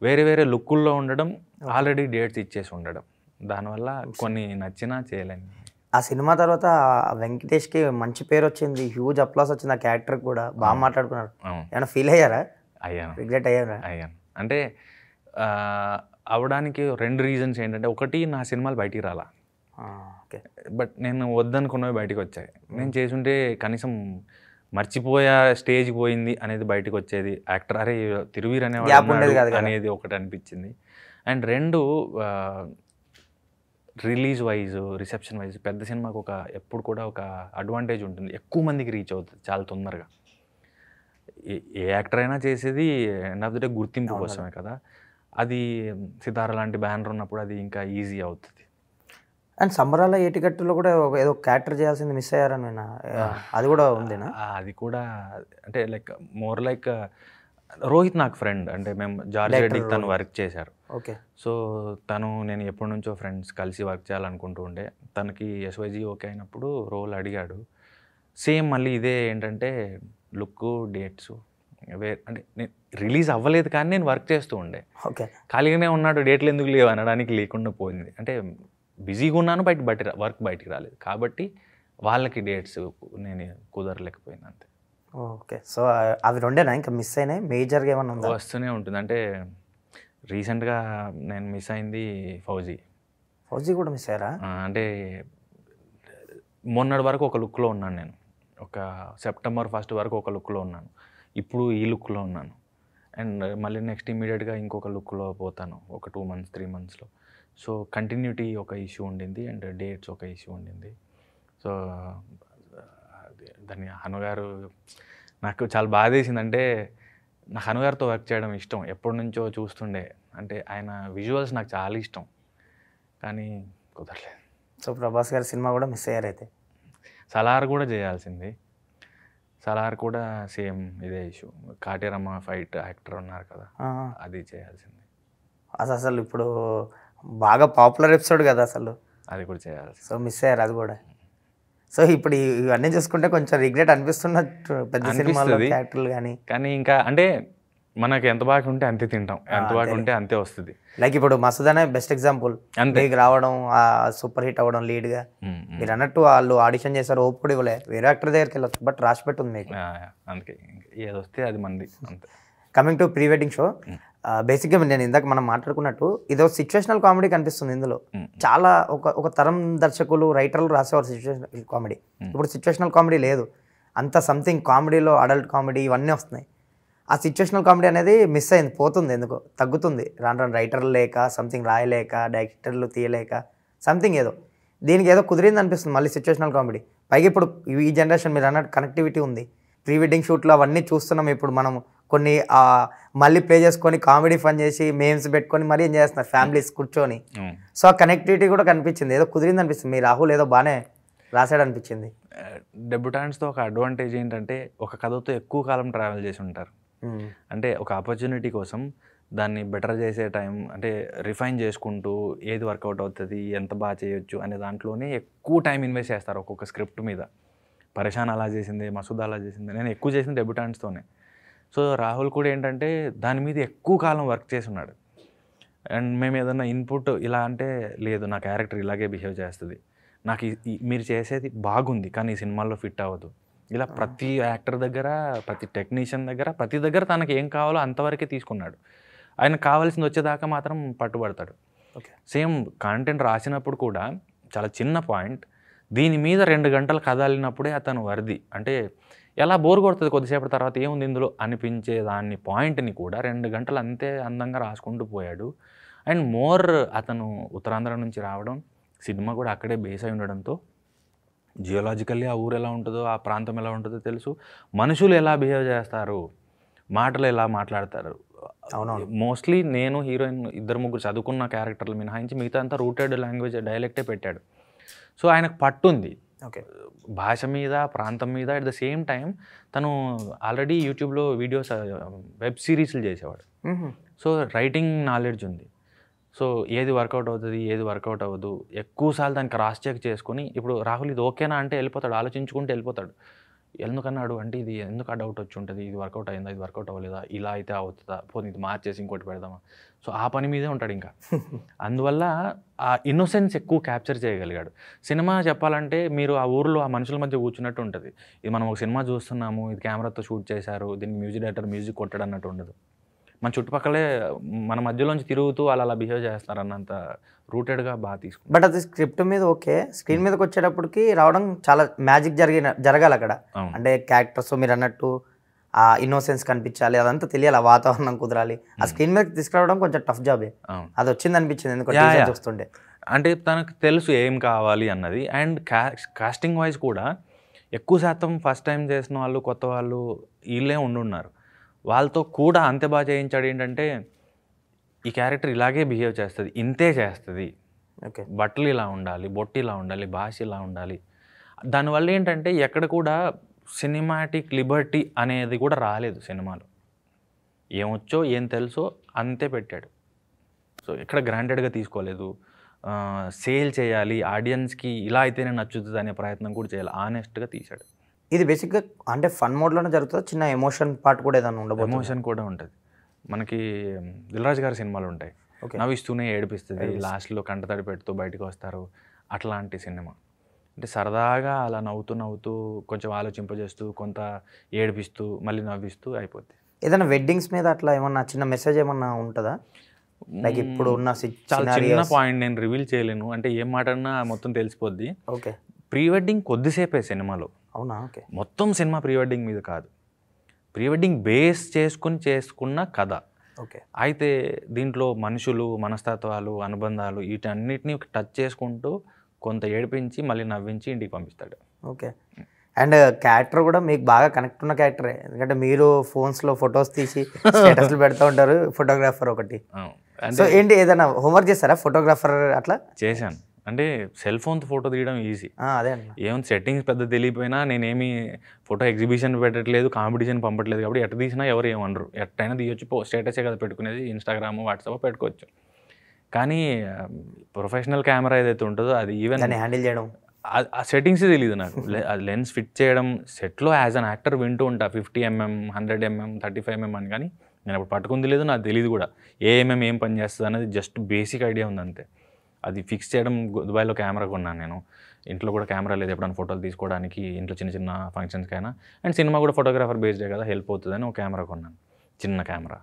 వేరే వేరే లుక్కుల్లో ఉండడం, ఆల్రెడీ డేట్స్ ఇచ్చేసి ఉండడం. దానివల్ల కొన్ని నచ్చినా చేయలేను. ఆ సినిమా తర్వాత వెంకటేష్కి మంచి పేరు వచ్చింది, హ్యూజ్ అప్లాస్ వచ్చింది, ఆ క్యారెక్టర్ కూడా బాగా మాట్లాడుకున్నారు. ఏమైనా ఫీల్ అయ్యారా? అయ్యాను, రిగ్రెట్ అయ్యారా? అయ్యాను. అంటే అవడానికి 2 రీజన్స్ ఏంటంటే, ఒకటి నా సినిమాలు బయటికి రాలా, ఓకే, బట్ నేను వద్దనుకున్నవి బయటికి వచ్చాయి. నేను చేసుంటే కనీసం మర్చిపోయా స్టేజ్కి పోయింది అనేది బయటకు వచ్చేది. యాక్టర్ అరే తిరువీర్ అనేవాడు అనేది ఒకటి అనిపించింది. And 2 release wise, reception wise పెద్ద సినిమాకు ఎప్పుడు కూడా ఒక అడ్వాంటేజ్ ఉంటుంది, ఎక్కువ మందికి రీచ్ అవుతుంది చాలా తొందరగా. ఏ యాక్టర్ అయినా చేసేది ఎండ్ ఆఫ్ ది డే గుర్తింపు కోసమే కదా. అది సితార లాంటి బ్యానర్ ఉన్నప్పుడు అది ఇంకా ఈజీ అవుతుంది. అండ్ సంబరాల ఏటికట్టులో కూడా ఏదో క్యారెక్టర్ చేయాల్సింది మిస్ అయ్యారని అది కూడా ఉందేనా? అది కూడా అంటే లైక్ మోర్ లైక్ రోహిత్ నాకు ఫ్రెండ్, అంటే మేము జార్జ్ రెడ్డికి తను వర్క్ చేశారు. ఓకే. సో నేను ఎప్పటి నుంచో ఫ్రెండ్స్ కలిసి వర్క్ చేయాలనుకుంటూ ఉండే. తనకి ఎస్వైజీ ఓకే అయినప్పుడు రోల్ అడిగాడు. సేమ్ మళ్ళీ ఇదే ఏంటంటే లుక్, డేట్స్ అంటే నేను రిలీజ్ అవ్వలేదు కానీ నేను వర్క్ చేస్తూ ఉండే. ఓకే. ఖాళీగానే ఉన్నాడు, డేట్లు ఎందుకు లేవు అనడానికి లేకుండా పోయింది. అంటే బిజీగా ఉన్నాను, వర్క్ బయటికి రాలేదు కాబట్టి వాళ్ళకి డేట్స్ నేను కుదరలేకపోయింది అంతే. ఓకే. సో అవి 2 ఇంకా మిస్ అయినాయి, మేజర్గా ఏమన్నా ఉందా? వస్తూనే ఉంటుంది. అంటే రీసెంట్గా నేను మిస్ అయింది ఫౌజీ కూడా మిస్ అయ్యారా? అంటే మొన్నటి వరకు ఒక లుక్లో ఉన్నాను నేను, ఒక September 1st వరకు ఒక లుక్లో ఉన్నాను, ఇప్పుడు ఈ లుక్లో ఉన్నాను. అండ్ మళ్ళీ నెక్స్ట్ ఇమీడియట్గా ఇంకొక లుక్లో పోతాను ఒక 2 months 3 monthsలో. సో కంటిన్యూటీ ఒక ఇష్యూ ఉండింది అండ్ డేట్స్ ఒక ఇష్యూ ఉండింది. సో దాన్ని హనుగారు నాకు చాలా బాధ వేసిందంటే, నాకు హనుగారితో వర్క్ చేయడం ఇష్టం, ఎప్పటి నుంచో చూస్తుండే. అంటే ఆయన విజువల్స్ నాకు చాలా ఇష్టం కానీ కుదరలేదు. సో ప్రభాస్ గారి సినిమా కూడా మిస్ అయ్యారు అయితే. సలార్ కూడా చేయాల్సింది, సలార్ కూడా సేమ్ ఇదే ఇష్యూ. కాటేరమ్మ ఫైట్ యాక్టర్ ఉన్నారు కదా, అది చేయాల్సింది. అసలు ఇప్పుడు బాగా పాపులర్ ఎపిసోడ్ కదా అసలు, అది కూడా చేయాల్సి. సో మిస్ అయ్యారు అది కూడా. సో ఇప్పుడు ఇవన్నీ చూసుకుంటే కొంచెం రిగ్రెట్ అనిపిస్తున్నట్టు పెద్ద సినిమాలో క్యారెక్టర్లు కానీ ఇంకా అంటే మనకి ఎంత బాగా ఉంటే అంతే తింటాం, ఎంత బాగా ఉంటే అంతే వస్తుంది. లైక్ ఇప్పుడు మసూదానే బెస్ట్ ఎగ్జాంపుల్, మీకు రావడం, సూపర్ హిట్ అవ్వడం లీడ్గా. మీరు అన్నట్టు వాళ్ళు ఆడిషన్ చేశారు, ఓపు కూడా ఇవ్వలే, వేరే యాక్టర్ దగ్గరికి వెళ్ళొచ్చు, బట్ రాసి పెట్టుంది మీకు. అందుకే ఏది వస్తే అది మంది అంతే. Coming to pre wedding show, బేసిక్గా నేను ఇందాక మనం మాట్లాడుకున్నట్టు ఇదో సిచ్యువేషనల్ కామెడీ కనిపిస్తుంది ఇందులో. చాలా ఒక తరం దర్శకులు, రైటర్లు రాసేవారు సిచ్యువేషనల్ కామెడీ. ఇప్పుడు సిచ్యువేషనల్ కామెడీ లేదు, అంత సంథింగ్ కామెడీలో అడల్ట్ కామెడీ ఇవన్నీ వస్తున్నాయి. ఆ సిచ్యువేషనల్ కామెడీ అనేది మిస్ అయింది, పోతుంది, ఎందుకో తగ్గుతుంది రాను రాను. రైటర్లు లేక, సంథింగ్ రాయలేక, డైరెక్టర్లు తీయలేక, సంథింగ్ ఏదో దీనికి ఏదో కుదిరింది అనిపిస్తుంది మళ్ళీ సిచ్యువేషనల్ కామెడీ. పైగా ఇప్పుడు ఈ జనరేషన్ మీరు అన్నట్టు కనెక్టివిటీ ఉంది, ప్రీ వెడ్డింగ్ షూట్లో అవన్నీ చూస్తున్నాం ఇప్పుడు మనం. కొన్ని మళ్ళీ ప్లే చేసుకొని కామెడీ ఫన్ చేసి మేమ్స్ పెట్టుకొని మరీ ఏం చేస్తున్నారు ఫ్యామిలీస్ కూర్చొని. సో ఆ కనెక్టివిటీ కూడా కనిపించింది, ఏదో కుదిరింది అనిపిస్తుంది. మీ రాహుల్ ఏదో బాగానే రాశాడు అనిపించింది. డెబ్యూటాంట్స్తో ఒక అడ్వాంటేజ్ ఏంటంటే ఒక కథతో ఎక్కువ కాలం ట్రావెల్ చేసి ఉంటారు. అంటే ఒక ఆపర్చునిటీ కోసం దాన్ని బెటర్ చేసే టైం, అంటే రిఫైన్ చేసుకుంటూ ఏది వర్కౌట్ అవుతుంది, ఎంత బాగా చేయొచ్చు అనే దాంట్లోనే ఎక్కువ టైం ఇన్వెస్ట్ చేస్తారు ఒక్కొక్క స్క్రిప్ట్ మీద. పరేషాన్ అలా చేసింది, మసూద్ అలా చేసింది. నేను ఎక్కువ చేసింది డెబ్యూటాంట్స్తోనే. సో రాహుల్ కూడా ఏంటంటే దాని మీద ఎక్కువ కాలం వర్క్ చేసి ఉన్నాడు. అండ్ మేము ఏదన్నా ఇన్పుట్ ఇలా అంటే, లేదు నా క్యారెక్టర్ ఇలాగే బిహేవ్ చేస్తుంది, నాకు మీరు చేసేది బాగుంది కానీ ఈ సినిమాల్లో ఫిట్ అవ్వదు, ఇలా ప్రతి యాక్టర్ దగ్గర, ప్రతి టెక్నీషియన్ దగ్గర, ప్రతి దగ్గర తనకి ఏం కావాలో అంతవరకే తీసుకున్నాడు. ఆయన కావాల్సింది వచ్చేదాకా మాత్రం పట్టుబడతాడు. సేమ్ కంటెంట్ రాసినప్పుడు కూడా చాలా చిన్న పాయింట్, దీని మీద 2 గంటలు కదలినప్పుడే అతను వర్ది. అంటే ఎలా బోర్ కొడుతుంది కొద్దిసేపటి తర్వాత, ఏముంది ఇందులో అనిపించే దాన్ని పాయింట్ని కూడా 2 గంటలు అంతే అందంగా రాసుకుంటూ పోయాడు. అండ్ మోర్ అతను ఉత్తరాంధ్ర నుంచి రావడం, సినిమా కూడా అక్కడే బేస్ అయి ఉండడంతో జియోలాజికల్లీ ఆ ఊరు ఎలా ఉంటుందో, ఆ ప్రాంతం ఎలా ఉంటుందో తెలుసు, మనుషులు ఎలా బిహేవ్ చేస్తారు, మాటలు ఎలా మాట్లాడతారు. అవునవును. మోస్ట్లీ నేను హీరోయిన్ 2-3 చదువుకున్న క్యారెక్టర్లు మినహాయించి మిగతా అంతా రూటెడ్ లాంగ్వేజ్ డైలెక్టే పెట్టాడు. సో ఆయనకు పట్టుంది భాష మీద, ప్రాంతం మీద. అట్ ద సేమ్ టైం తను ఆల్రెడీ యూట్యూబ్లో వీడియోస్, వెబ్ సిరీస్లు చేసేవాడు. సో రైటింగ్ నాలెడ్జ్ ఉంది. సో ఏది వర్కౌట్ అవుతుంది, ఏది వర్కౌట్ అవ్వదు, ఎక్కువసార్లు దాన్ని క్రాస్ చెక్ చేసుకొని, ఇప్పుడు రాహుల్ ఇది ఓకేనా అంటే వెళ్ళిపోతాడు, ఆలోచించుకుంటూ వెళ్ళిపోతాడు. ఎందుకన్నాడు అంటే, ఇది ఎందుకు ఆ డౌట్ వచ్చి ఉంటుంది, ఇది వర్కౌట్ అయిందా, ఇది వర్కౌట్ అవ్వలేదా, ఇలా అయితే అవుతుందా, పోనీ ఇది మార్చేసి ఇంకోటి పెడదామా. సో ఆ పని మీదే ఉంటాడు ఇంకా. అందువల్ల ఆ ఇన్నోసెన్స్ ఎక్కువ క్యాప్చర్ చేయగలిగాడు. సినిమా చెప్పాలంటే మీరు ఆ ఊరిలో ఆ మనుషుల మధ్య కూర్చున్నట్టు ఉంటుంది. ఇది మనం ఒక సినిమా చూస్తున్నాము, ఇది కెమెరాతో షూట్ చేశారు, దీనికి మ్యూజిక్ డైరెక్టర్ మ్యూజిక్ కొట్టాడు అన్నట్టు ఉండదు. మన చుట్టుపక్కలే మన మధ్యలోంచి తిరుగుతూ అలా బిహేవ్ చేస్తారు అన్నంత రూటెడ్గా బాగా తీసుకుంటారు. బట్ అది స్క్రిప్ట్ మీద ఓకే, స్క్రీన్ మీదకి వచ్చేటప్పటికి రావడం చాలా మ్యాజిక్ జరగాలి అక్కడ. అంటే క్యారెక్టర్స్ మీరు అన్నట్టు ఆ ఇన్నోసెన్స్ కనిపించాలి, అదంతా తెలియాలి, ఆ వాతావరణం కుదరాలి. ఆ స్క్రీన్ మీద తీసుకురావడం కొంచెం టఫ్ జాబే. అది వచ్చింది అనిపించింది ఎందుకంటే చూస్తుంటే. అంటే తనకు తెలుసు ఏం కావాలి అన్నది. అండ్ కాస్టింగ్ వైజ్ కూడా ఎక్కువ శాతం ఫస్ట్ టైం చేసిన వాళ్ళు, కొత్త వాళ్ళు వీళ్ళే ఉండున్నారు. వాళ్ళతో కూడా అంతే బాగా చేయించాడు. ఏంటంటే ఈ క్యారెక్టర్ ఇలాగే బిహేవ్ చేస్తుంది, ఇంతే చేస్తుంది, బట్టలు ఇలా ఉండాలి, బొట్టు ఇలా ఉండాలి, భాష ఇలా ఉండాలి. దానివల్ల ఏంటంటే ఎక్కడ కూడా సినిమాటిక్ లిబర్టీ అనేది కూడా రాలేదు సినిమాలో. ఏమొచ్చో ఏం తెలుసో అంతే పెట్టాడు. సో ఎక్కడ గ్రాంటెడ్గా తీసుకోలేదు. సేల్ చేయాలి, ఆడియన్స్కి ఇలా అయితేనే నచ్చుతుంది అనే ప్రయత్నం కూడా చేయాలి, ఆనెస్ట్గా తీశాడు. ఇది బేసిక్గా అంటే ఫన్ మోడ్లోనే జరుగుతుంది, చిన్న ఎమోషన్ పార్ట్ కూడా ఏదైనా ఉండదు. ఎమోషన్ కూడా ఉంటుంది. మనకి దిల్రాజు గారి సినిమాలు ఉంటాయి, నవ్విస్తూనే ఏడిపిస్తుంది, లాస్ట్లో కంటతడి పెడుతూ బయటకు వస్తారు, అట్లాంటి సినిమా. అంటే సరదాగా అలా నవ్వుతూ కొంచెం ఆలోచింపజేస్తూ, కొంత ఏడిపిస్తూ, మళ్ళీ నవ్విస్తూ అయిపోద్ది. ఏదైనా వెడ్డింగ్స్ మీద అట్లా ఏమన్నా చిన్న మెసేజ్ ఏమన్నా ఉంటుందా? లైక్ ఇప్పుడు ఉన్న చాలా చిన్న పాయింట్, నేను రివీల్ చేయలేను, అంటే ఏం మాట్లాడినా మొత్తం తెలిసిపోద్ది. ఓకే. ప్రీ వెడ్డింగ్ కొద్దిసేపే సినిమాలో. అవునా? ఓకే. మొత్తం సినిమా ప్రీ వెడ్డింగ్ మీద కాదు, ప్రీ వెడ్డింగ్ బేస్ చేసుకున్న కథ. ఓకే. అయితే దీంట్లో మనుషులు, మనస్తత్వాలు, అనుబంధాలు వీటన్నిటిని టచ్ చేసుకుంటూ కొంత ఏడిపించి మళ్ళీ నవ్వించి ఇంటికి పంపిస్తాడు. ఓకే. అండ్ క్యారెక్టర్ కూడా మీకు బాగా కనెక్ట్ ఉన్న క్యారెక్టరే, ఎందుకంటే మీరు ఫోన్స్లో ఫొటోస్ తీసి స్టేటస్లు పెడతా ఉంటారు, ఫోటోగ్రాఫర్ ఒకటి. సో ఏంటి ఏదైనా హోంవర్క్ చేస్తారా ఫోటోగ్రాఫర్ అట్లా? చేశాను. అంటే సెల్ ఫోన్తో ఫోటో తీయడం ఈజీ. అదే ఏముంది, సెట్టింగ్స్ పెద్ద తెలియపోయినా నేనేమి ఫోటో ఎగ్జిబిషన్ పెట్టట్లేదు, కాంపిటీషన్ పంపట్లేదు, కాబట్టి ఎట్ట తీసినా ఎవరు ఏమనరు, ఎట్టయినా తీయొచ్చు, స్టేటసే కదా పెట్టుకునేది, ఇన్స్టాగ్రామ్, వాట్సాప్ పెట్టుకోవచ్చు. కానీ ప్రొఫెషనల్ కెమెరా ఏదైతే ఉంటుందో అది ఈవెన్ హ్యాండిల్ చేయడం, ఆ సెట్టింగ్స్ తెలియదు నాకు. అది లెన్స్ ఫిట్ చేయడం, సెట్లో యాజ్ అన్ యాక్టర్ వింటూ ఉంటా 50mm, 100mm, 35mm అని, కానీ నేను అప్పుడు పట్టుకుంది లేదు, నాకు తెలియదు కూడా ఏం పని చేస్తుంది అనేది. జస్ట్ బేసిక్ ఐడియా ఉంది అంతే. అది ఫిక్స్ చేయడం, దుబాయ్లో కెమెరా కొన్నాను నేను, ఇంట్లో కూడా కెమెరా లేదు ఎప్పుడైనా ఫోటోలు తీసుకోవడానికి, ఇంట్లో చిన్న చిన్న ఫంక్షన్స్కైనా. అండ్ సినిమా కూడా ఫోటోగ్రాఫర్ బేస్డే కదా, హెల్ప్ అవుతుందని ఒక కెమెరా కొన్నాను, చిన్న కెమెరా.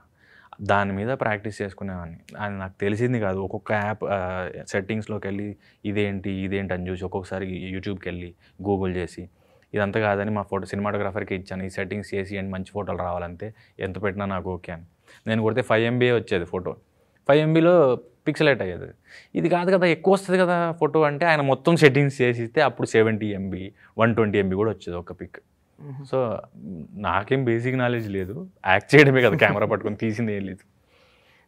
దాని మీద ప్రాక్టీస్ చేసుకునేవాడిని. అది నాకు తెలిసింది కాదు. ఒక్కొక్క యాప్ సెట్టింగ్స్లోకి వెళ్ళి ఇదేంటి అని చూసి, ఒక్కొక్కసారి యూట్యూబ్కి వెళ్ళి గూగుల్ చేసి, ఇదంతా కాదని మా సినిమాటోగ్రాఫర్కి ఇచ్చాను, ఈ సెట్టింగ్స్ చేసి అని మంచి ఫోటోలు రావాలంటే ఎంత పెట్టినా నాకు ఓకే అని. నేను కొడితే 5MB వచ్చేది ఫోటో, 5MBలో పిక్సలేట్ అయ్యేది. ఇది కాదు కదా, ఎక్కువ వస్తుంది కదా ఫోటో అంటే, ఆయన మొత్తం సెట్టింగ్స్ చేసి ఇస్తే అప్పుడు 70MB, 120MB కూడా వచ్చేది ఒక పిక్. సో నాకేం బేసిక్ నాలెడ్జ్ లేదు, యాక్ట్ చేయడమే కదా, కెమెరా పట్టుకొని తీసింది ఏం లేదు.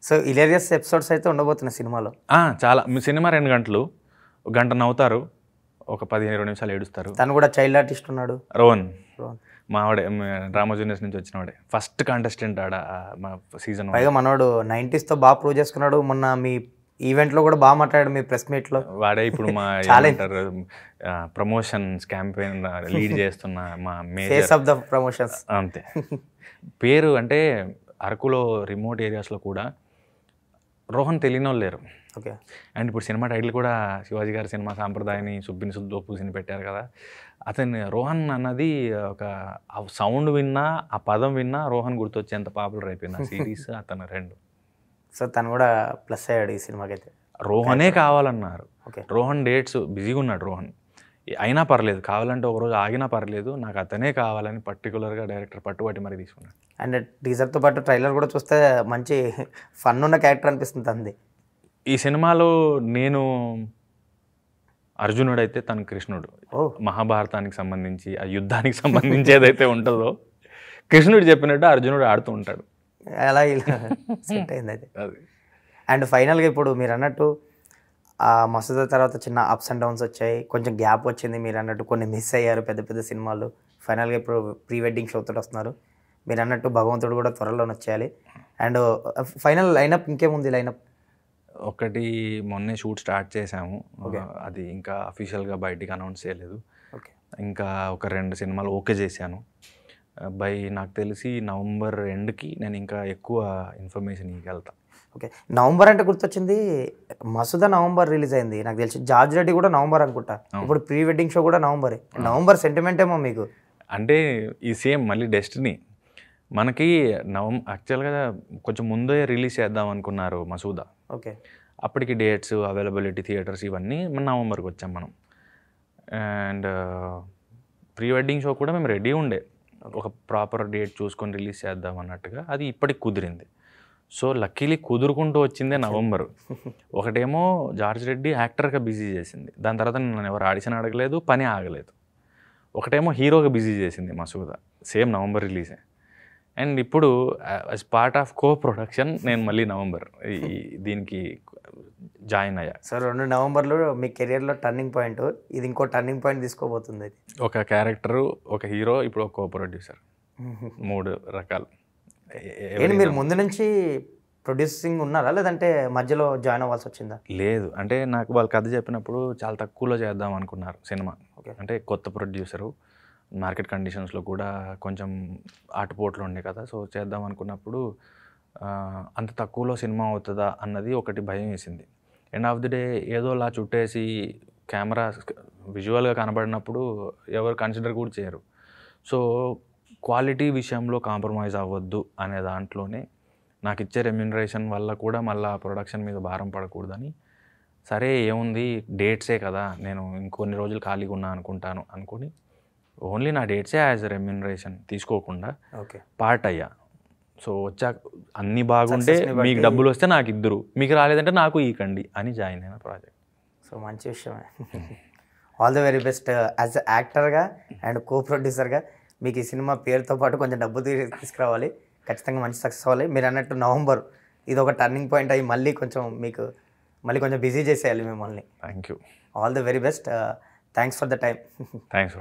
సో హిలేరియస్ ఎపిసోడ్స్ అయితే ఉండబోతున్నాయి సినిమాలో. చాలా. సినిమా 2 గంటలు, 1 గంట నవ్వుతారు, ఒక 15-20 నిమిషాలు ఏడుస్తారు. తను కూడా చైల్డ్ ఆర్టిస్ట్ ఉన్నాడు, రోహన్, మావాడే, డ్రామా జూనియర్స్ నుంచి వచ్చినవాడే, ఫస్ట్ కాంటెస్టెంట్ ఆడ మా సీజన్. పైగా మనోడు 90s బాగా ప్రూవ్ చేసుకున్నాడు. మొన్న మీ ఈవెంట్లో కూడా బాగా మాట్లాడాడు మీ ప్రెస్ మీట్లో. వాడే ఇప్పుడు మా చాలా ఏమంటారు ప్రమోషన్స్ క్యాంపెయిన్ లీడ్ చేస్తున్న మా face major of the promotions. అంతే. పేరు అంటే అరకులో రిమోట్ ఏరియాస్లో కూడా రోహన్ తెలియని వాళ్ళు లేరు. ఓకే. అండ్ ఇప్పుడు సినిమా టైటిల్ కూడా శివాజీ గారి సినిమా సాంప్రదాయాన్ని సుబ్బిని సుద్దో పూసిని పెట్టారు కదా. అతను రోహన్ అన్నది ఒక సౌండ్ విన్నా ఆ పదం విన్నా రోహన్ గుర్తొచ్చేంత పాపులర్ అయిపోయింది ఆ సిరీస్ అతను 2. సో తను కూడా ప్లస్ అయ్యాడు ఈ సినిమాకి అయితే. రోహనే కావాలన్నారు. ఓకే. రోహన్ డేట్స్ బిజీగా ఉన్నాడు రోహన్. అయినా పర్లేదు, కావాలంటే ఒకరోజు ఆగినా పర్లేదు, నాకు అతనే కావాలని పర్టికులర్గా డైరెక్టర్ పట్టుబట్టి మరీ తీసుకున్నాడు. అండ్ టీజర్తో పాటు ట్రైలర్ కూడా చూస్తే మంచి ఫన్ ఉన్న క్యారెక్టర్ అనిపిస్తుంది అంది. ఈ సినిమాలో నేను అర్జునుడైతే తను కృష్ణుడు. ఓ. మహాభారతానికి సంబంధించి ఆ యుద్ధానికి సంబంధించి ఏదైతే ఉంటుందో కృష్ణుడు చెప్పినట్టు అర్జునుడు ఆడుతూ ఉంటాడు. అలా ఇలా సెట్ అయింది అయితే. అది అండ్ ఫైనల్గా ఇప్పుడు మీరు అన్నట్టు ఆ మసూదా తర్వాత చిన్న అప్స్ అండ్ డౌన్స్ వచ్చాయి, కొంచెం గ్యాప్ వచ్చింది, మీరు అన్నట్టు కొన్ని మిస్ అయ్యారు పెద్ద పెద్ద సినిమాలు. ఫైనల్గా ఇప్పుడు ప్రీ వెడ్డింగ్ షోతో వస్తున్నారు. మీరు అన్నట్టు భగవంతుడు కూడా త్వరలోనే వచ్చేయాలి. అండ్ ఫైనల్ లైనప్ ఇంకేముంది లైనప్? ఒకటి మొన్నే షూట్ స్టార్ట్ చేసాము, అది ఇంకా అఫీషియల్గా బయటికి అనౌన్స్ చేయలేదు. ఓకే. ఇంకా ఒక 2 సినిమాలు ఓకే చేశాను. నాకు తెలిసి నవంబర్ ఎండ్కి నేను ఇంకా ఎక్కువ ఇన్ఫర్మేషన్ ఇవ్వగలుగుతాను. ఓకే. నవంబర్ అంటే గుర్తొచ్చింది, మసూదా నవంబర్ రిలీజ్ అయింది నాకు తెలిసి. జార్జ్ రెడ్డి కూడా నవంబర్ అనుకుంటా. ఇప్పుడు ప్రీ వెడ్డింగ్ షో కూడా నవంబరే. నవంబర్ సెంటిమెంట్ ఏమో మీకు. అంటే ఈ సేమ్ మళ్ళీ డెస్టినీ మనకి యాక్చువల్గా కొంచెం ముందే రిలీజ్ చేద్దాం అనుకున్నారు మసూదా. ఓకే. అప్పటికి డేట్స్ అవైలబిలిటీ థియేటర్స్ ఇవన్నీ నవంబర్కి వచ్చాం మనం. అండ్ ప్రీ వెడ్డింగ్ షో కూడా మేము రెడీ ఉండే, ఒక ప్రాపర్ డేట్ చూసుకొని రిలీజ్ చేద్దాం అన్నట్టుగా. అది ఇప్పటికి కుదిరింది. సో లక్కీలీ కుదురుకుంటూ వచ్చిందే నవంబర్. ఒకటేమో జార్జ్ రెడ్డి యాక్టర్గా బిజీ చేసింది, దాని తర్వాత నన్ను ఎవరు ఆడిషన్ అడగలేదు, పని ఆగలేదు. ఒకటేమో హీరోగా బిజీ చేసింది మసూదా, సేమ్ నవంబర్ రిలీజే. అండ్ ఇప్పుడు as part of co production నేను మళ్ళీ నవంబర్ దీనికి జాయిన్ అయ్యా. సో 2 నవంబర్లో మీ కెరియర్లో టర్నింగ్ పాయింట్, ఇది ఇంకో టర్నింగ్ పాయింట్ తీసుకోబోతుంది. ఒక క్యారెక్టరు, ఒక హీరో, ఇప్పుడు ఒక కో ప్రొడ్యూసర్, 3 రకాలు. ఏంటి మీరు ముందు నుంచి ప్రొడ్యూసింగ్ ఉన్నారా లేదంటే మధ్యలో జాయిన్ అవ్వాల్సి వచ్చిందా? లేదు, అంటే నాకు వాళ్ళు కథ చెప్పినప్పుడు చాలా తక్కువలో చేద్దాం అనుకున్నారు సినిమా. అంటే కొత్త ప్రొడ్యూసరు, మార్కెట్ కండిషన్స్లో కూడా కొంచెం ఆటుపోట్లు ఉండే కదా. సో చేద్దాం అనుకున్నప్పుడు అంత తక్కువలో సినిమా అవుతుందా అన్నది ఒకటి భయం వేసింది. ఎండ్ ఆఫ్ ది డే ఏదోలా చుట్టేసి కెమెరా విజువల్గా కనబడినప్పుడు ఎవరు కన్సిడర్ కూడా చేయరు. సో క్వాలిటీ విషయంలో కాంప్రమైజ్ అవ్వద్దు అనే దాంట్లోనే నాకు ఇచ్చే రెమ్యూనరేషన్ వల్ల కూడా మళ్ళీ ప్రొడక్షన్ మీద భారం పడకూడదని, సరే ఏముంది డేట్సే కదా, నేను ఇంకొన్ని రోజులు ఖాళీగా ఉన్నా అనుకుని ఓన్లీ నా డేట్సే యాజ్ రెమ్యూనరేషన్ తీసుకోకుండా పార్ట్ అయ్యా. సో వచ్చాక అన్నీ బాగుంటే మీకు డబ్బులు వస్తే నాకు ఇద్దరు, మీకు రాలేదంటే నాకు ఈకండి అని జాయిన్ అయిన ప్రాజెక్ట్. సో మంచి విషయమే. All the very best as యాక్టర్గా అండ్ కో ప్రొడ్యూసర్గా. మీకు ఈ సినిమా పేరుతో పాటు కొంచెం డబ్బు తీసుకురావాలి, ఖచ్చితంగా మంచి సక్సెస్ అవ్వాలి. మీరు అన్నట్టు నవంబర్ ఇది ఒక టర్నింగ్ పాయింట్ అయ్యి మళ్ళీ కొంచెం బిజీ చేసేయాలి మిమ్మల్ని. Thank you. All the very best. Thanks for the time. Thanks.